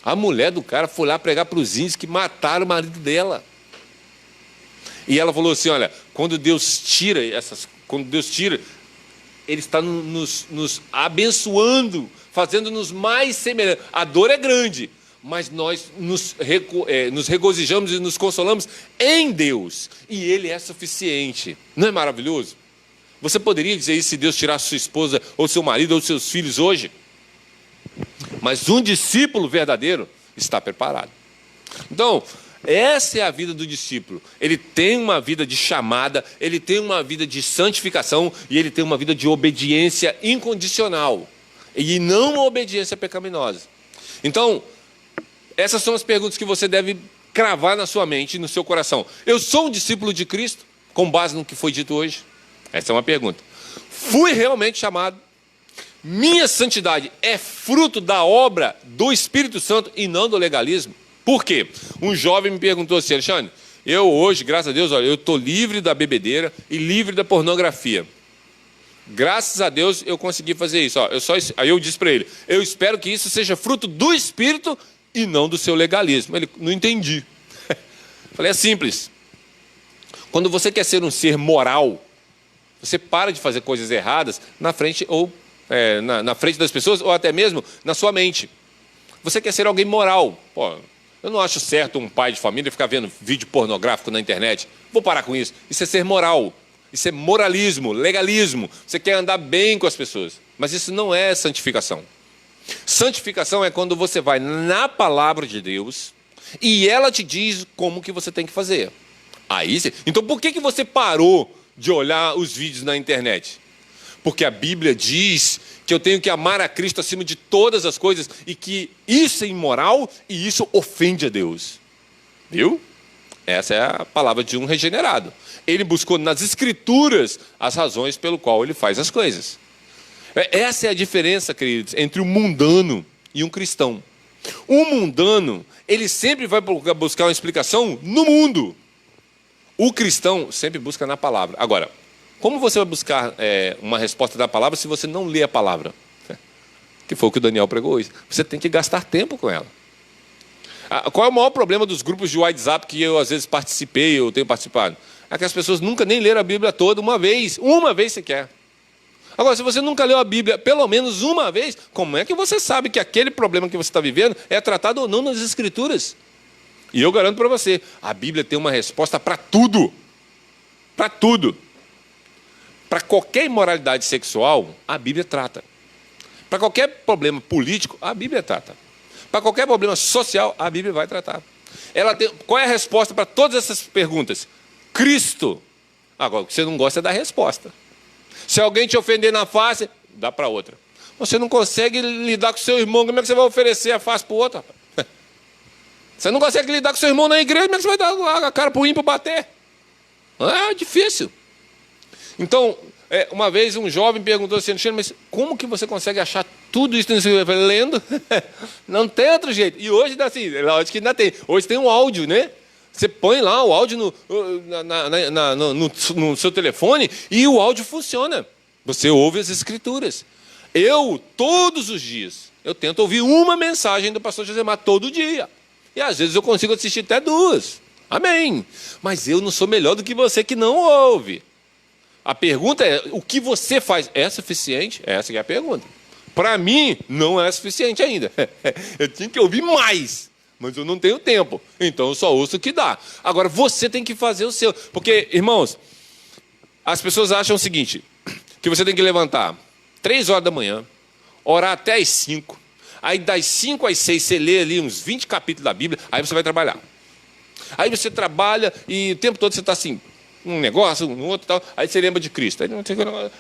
A mulher do cara foi lá pregar para os índios que mataram o marido dela. E ela falou assim, olha, quando Deus tira, Ele está nos abençoando, fazendo-nos mais semelhantes. A dor é grande, mas nós nos regozijamos e nos consolamos em Deus. E Ele é suficiente. Não é maravilhoso? Você poderia dizer isso se Deus tirasse sua esposa, ou seu marido, ou seus filhos hoje? Mas um discípulo verdadeiro está preparado. Então, essa é a vida do discípulo. Ele tem uma vida de chamada, ele tem uma vida de santificação e ele tem uma vida de obediência incondicional. E não uma obediência pecaminosa. Então, essas são as perguntas que você deve cravar na sua mente e no seu coração. Eu sou um discípulo de Cristo, com base no que foi dito hoje? Essa é uma pergunta. Fui realmente chamado? Minha santidade é fruto da obra do Espírito Santo e não do legalismo? Por quê? Um jovem me perguntou assim, Alexandre, eu hoje, graças a Deus, olha, eu estou livre da bebedeira e livre da pornografia. Graças a Deus eu consegui fazer isso. Aí eu disse para ele, eu espero que isso seja fruto do Espírito e não do seu legalismo. Ele, não entendi. Falei, é simples. Quando você quer ser um ser moral, você para de fazer coisas erradas na frente, na frente das pessoas, ou até mesmo na sua mente. Você quer ser alguém moral. Pô, eu não acho certo um pai de família ficar vendo vídeo pornográfico na internet. Vou parar com isso. Isso é ser moral. Isso é moralismo, legalismo. Você quer andar bem com as pessoas. Mas isso não é santificação. Santificação é quando você vai na palavra de Deus e ela te diz como que você tem que fazer. Então por que você parou de olhar os vídeos na internet? Porque a Bíblia diz que eu tenho que amar a Cristo acima de todas as coisas e que isso é imoral e isso ofende a Deus. Viu? Essa é a palavra de um regenerado. Ele buscou nas Escrituras as razões pelo qual ele faz as coisas. Essa é a diferença, queridos, entre um mundano e um cristão. O mundano, ele sempre vai buscar uma explicação no mundo. O cristão sempre busca na palavra. Agora, como você vai buscar uma resposta da palavra se você não lê a palavra? Que foi o que o Daniel pregou hoje. Você tem que gastar tempo com ela. Qual é o maior problema dos grupos de WhatsApp que eu às vezes participei, eu tenho participado? É que as pessoas nunca nem leram a Bíblia toda uma vez sequer. Agora, se você nunca leu a Bíblia pelo menos uma vez, como é que você sabe que aquele problema que você está vivendo é tratado ou não nas Escrituras? E eu garanto para você, a Bíblia tem uma resposta para tudo. Para tudo. Para qualquer imoralidade sexual, a Bíblia trata. Para qualquer problema político, a Bíblia trata. Para qualquer problema social, a Bíblia vai tratar. Qual é a resposta para todas essas perguntas? Cristo. Agora, o que você não gosta é da resposta. Se alguém te ofender na face, dá para outra. Você não consegue lidar com seu irmão, como é que você vai oferecer a face para o outro? Rapaz? Você não consegue lidar com seu irmão na igreja, como é que você vai dar a cara para o ímpio bater? É difícil. Então, uma vez um jovem perguntou assim, Alexandre, mas como que você consegue achar tudo isso nesse livro? Eu falei, lendo. Não tem outro jeito. E hoje dá assim, lógico que ainda tem. Hoje tem um áudio, né? Você põe lá o áudio no seu telefone e o áudio funciona. Você ouve as Escrituras. Todos os dias, eu tento ouvir uma mensagem do pastor Josemar todo dia. E às vezes eu consigo assistir até 2. Amém. Mas eu não sou melhor do que você que não ouve. A pergunta é, o que você faz é suficiente? Essa que é a pergunta. Para mim, não é suficiente ainda. Eu tinha que ouvir mais, mas eu não tenho tempo. Então, eu só ouço o que dá. Agora, você tem que fazer o seu. Porque, irmãos, as pessoas acham o seguinte, que você tem que levantar 3 horas da manhã, orar até às 5. Aí, das 5 às 6, você lê ali uns 20 capítulos da Bíblia, aí você vai trabalhar. Aí você trabalha e o tempo todo você está assim, um negócio, um outro tal, aí você lembra de Cristo. Aí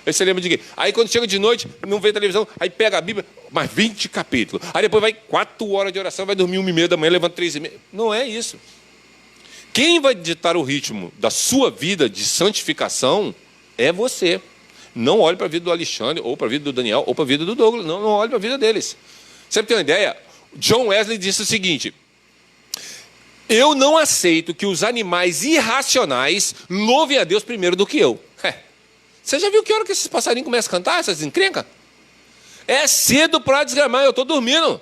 você lembra de quê? Aí quando chega de noite, não vê televisão, aí pega a Bíblia, mais 20 capítulos. Aí depois vai 4 horas de oração, vai dormir 1h30 da manhã, levanta 3h30. Não é isso. Quem vai ditar o ritmo da sua vida de santificação é você. Não olhe para a vida do Alexandre, ou para a vida do Daniel, ou para a vida do Douglas. Não olhe para a vida deles. Você tem uma ideia? John Wesley disse o seguinte: eu não aceito que os animais irracionais louvem a Deus primeiro do que eu. Você já viu que hora que esses passarinhos começam a cantar, essas encrencas? É cedo para desgramar, eu estou dormindo.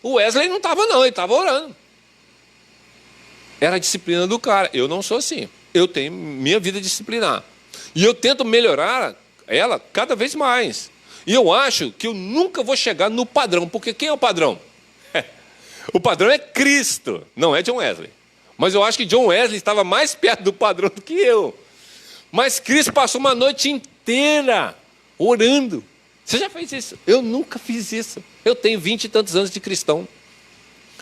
O Wesley não estava não, ele estava orando. Era a disciplina do cara. Eu não sou assim. Eu tenho minha vida disciplinar. E eu tento melhorar ela cada vez mais. E eu acho que eu nunca vou chegar no padrão, porque quem é o padrão? O padrão é Cristo, não é John Wesley. Mas eu acho que John Wesley estava mais perto do padrão do que eu. Mas Cristo passou uma noite inteira orando. Você já fez isso? Eu nunca fiz isso. Eu tenho 20 e tantos anos de cristão.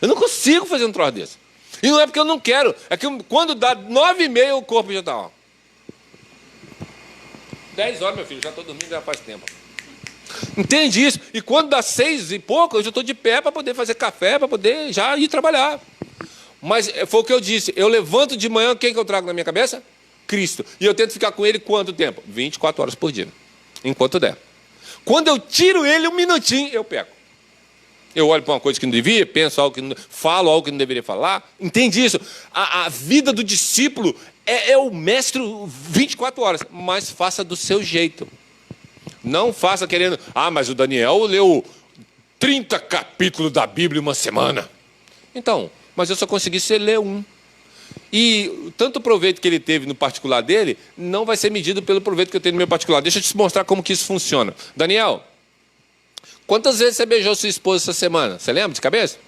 Eu não consigo fazer um troço desse. E não é porque eu não quero. É que quando dá 9h30 o corpo já está, ó. 10 horas, meu filho, já estou dormindo já faz tempo. Entende isso? E quando dá 6 e pouco, eu já estou de pé para poder fazer café, para poder já ir trabalhar. Mas foi o que eu disse. Eu levanto de manhã, quem que eu trago na minha cabeça? Cristo. E eu tento ficar com ele quanto tempo? 24 horas por dia. Enquanto der. Quando eu tiro ele um minutinho, eu peco. Eu olho para uma coisa que não devia, penso algo que não, falo algo que não deveria falar. Entende isso? A vida do discípulo é o mestre 24 horas, mas faça do seu jeito. Não faça querendo, mas o Daniel leu 30 capítulos da Bíblia em uma semana. Então, mas eu só consegui ler um. E tanto o proveito que ele teve no particular dele, não vai ser medido pelo proveito que eu tenho no meu particular. Deixa eu te mostrar como que isso funciona. Daniel, quantas vezes você beijou sua esposa essa semana? Você lembra de cabeça?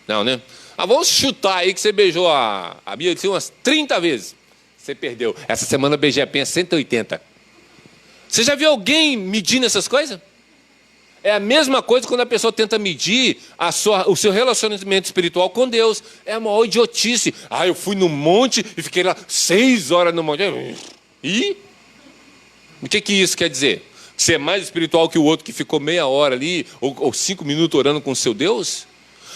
Não, né? Vamos chutar aí que você beijou a Bia umas 30 vezes. Você perdeu. Essa semana eu beijei apenas 180. Você já viu alguém medindo essas coisas? É a mesma coisa quando a pessoa tenta medir o seu relacionamento espiritual com Deus. É a maior idiotice. Eu fui no monte e fiquei lá 6 horas no monte. E? O que isso quer dizer? Você é mais espiritual que o outro que ficou meia hora ali, ou 5 minutos orando com o seu Deus?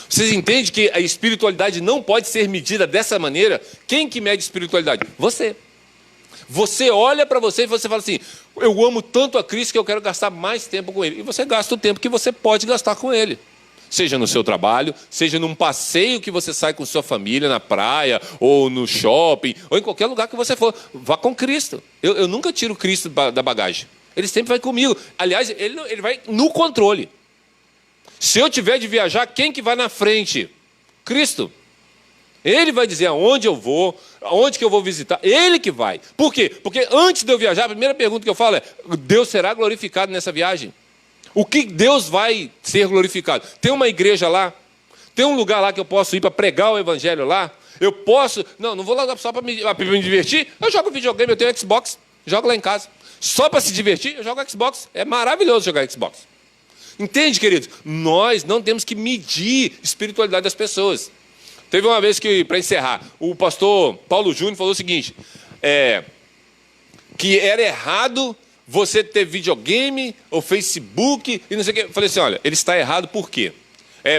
Vocês entendem que a espiritualidade não pode ser medida dessa maneira? Quem que mede espiritualidade? Você. Você olha para você e você fala assim, eu amo tanto a Cristo que eu quero gastar mais tempo com Ele. E você gasta o tempo que você pode gastar com Ele. Seja no seu trabalho, seja num passeio que você sai com sua família na praia, ou no shopping, ou em qualquer lugar que você for. Vá com Cristo. Eu nunca tiro Cristo da bagagem. Ele sempre vai comigo. Aliás, ele vai no controle. Se eu tiver de viajar, quem que vai na frente? Cristo. Ele vai dizer aonde eu vou, aonde que eu vou visitar. Ele que vai. Por quê? Porque antes de eu viajar, a primeira pergunta que eu falo é, Deus será glorificado nessa viagem? O que Deus vai ser glorificado? Tem uma igreja lá? Tem um lugar lá que eu posso ir para pregar o evangelho lá? Eu posso... Não vou lá só para me divertir. Eu jogo videogame, eu tenho Xbox, jogo lá em casa. Só para se divertir, eu jogo Xbox. É maravilhoso jogar Xbox. Entende, queridos? Nós não temos que medir a espiritualidade das pessoas. Teve uma vez que, para encerrar, o pastor Paulo Júnior falou o seguinte, que era errado você ter videogame ou Facebook e não sei o quê. Eu falei assim, olha, ele está errado por quê?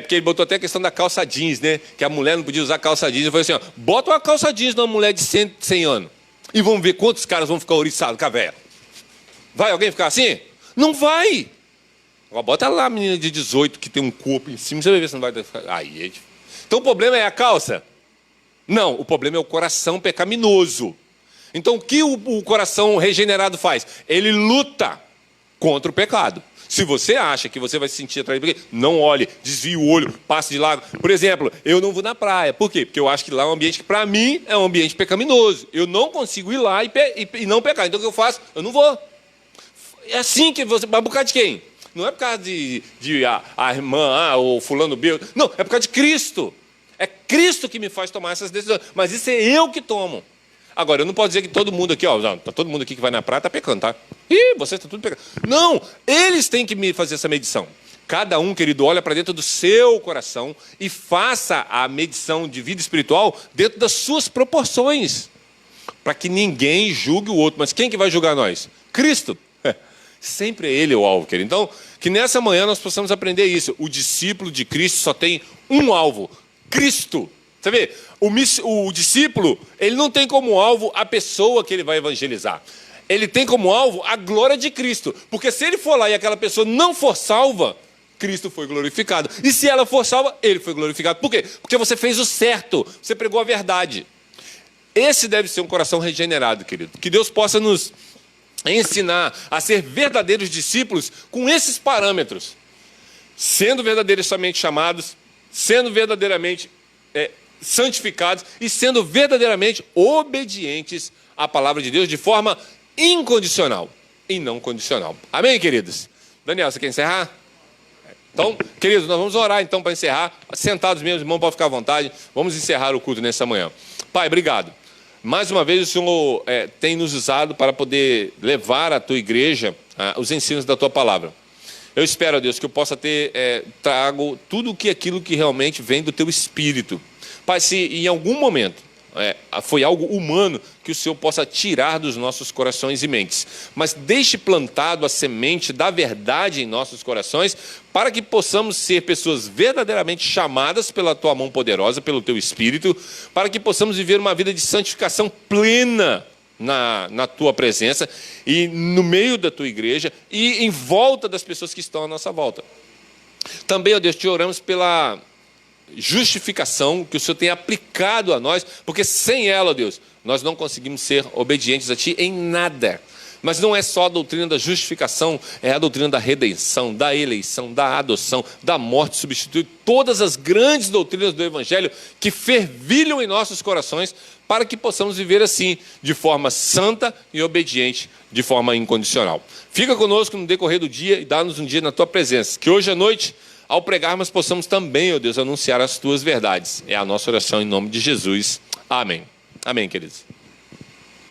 Porque ele botou até a questão da calça jeans, né? Que a mulher não podia usar calça jeans. Eu falei assim, bota uma calça jeans numa mulher de 100 anos e vamos ver quantos caras vão ficar ouriçados com a véia. Vai alguém ficar assim? Não vai. Agora bota lá a menina de 18 que tem um corpo em cima, você vai ver se não vai... Aí, então o problema é a calça? Não, o problema é o coração pecaminoso. Então o que o coração regenerado faz? Ele luta contra o pecado. Se você acha que você vai se sentir atraído, não olhe, desvie o olho, passe de lado. Por exemplo, eu não vou na praia. Por quê? Porque eu acho que lá é um ambiente que, para mim, é um ambiente pecaminoso. Eu não consigo ir lá e não pecar. Então o que eu faço? Eu não vou. É assim que você... Mas por causa de quem? Não é por causa de a irmã, ou fulano B. Não, é por causa de Cristo. É Cristo que me faz tomar essas decisões. Mas isso é eu que tomo. Agora, eu não posso dizer que todo mundo aqui, tá todo mundo aqui que vai na praia está pecando, tá? Ih, vocês estão tudo pecando. Não, eles têm que me fazer essa medição. Cada um, querido, olha para dentro do seu coração e faça a medição de vida espiritual dentro das suas proporções. Para que ninguém julgue o outro. Mas quem que vai julgar nós? Cristo. Sempre é Ele o alvo, querido. Então, que nessa manhã nós possamos aprender isso. O discípulo de Cristo só tem um alvo: Cristo. Você vê, o discípulo, ele não tem como alvo a pessoa que ele vai evangelizar. Ele tem como alvo a glória de Cristo. Porque se ele for lá e aquela pessoa não for salva, Cristo foi glorificado. E se ela for salva, ele foi glorificado. Por quê? Porque você fez o certo, você pregou a verdade. Esse deve ser um coração regenerado, querido. Que Deus possa nos ensinar a ser verdadeiros discípulos com esses parâmetros. Sendo verdadeiramente chamados, sendo verdadeiramente santificados e sendo verdadeiramente obedientes à palavra de Deus de forma incondicional e não condicional. Amém, queridos? Daniel, você quer encerrar? Então, queridos, nós vamos orar então para encerrar. Sentados mesmo, irmão, pode ficar à vontade. Vamos encerrar o culto nessa manhã. Pai, obrigado. Mais uma vez o Senhor tem nos usado para poder levar à tua igreja os ensinos da tua palavra. Eu espero, Deus, que eu possa ter trago tudo aquilo que realmente vem do teu Espírito. Pai, se em algum momento foi algo humano, que o Senhor possa tirar dos nossos corações e mentes. Mas deixe plantado a semente da verdade em nossos corações, para que possamos ser pessoas verdadeiramente chamadas pela tua mão poderosa, pelo teu Espírito, para que possamos viver uma vida de santificação plena na tua presença e no meio da tua igreja e em volta das pessoas que estão à nossa volta. Também, ó Deus, te oramos pela justificação que o Senhor tem aplicado a nós, porque sem ela, ó Deus, nós não conseguimos ser obedientes a Ti em nada. Mas não é só a doutrina da justificação, é a doutrina da redenção, da eleição, da adoção, da morte substituta, todas as grandes doutrinas do Evangelho que fervilham em nossos corações, para que possamos viver assim, de forma santa e obediente, de forma incondicional. Fica conosco no decorrer do dia e dá-nos um dia na Tua presença, que hoje à noite, ao pregarmos, possamos também, ó Deus, anunciar as Tuas verdades. É a nossa oração em nome de Jesus. Amém. Amém, queridos.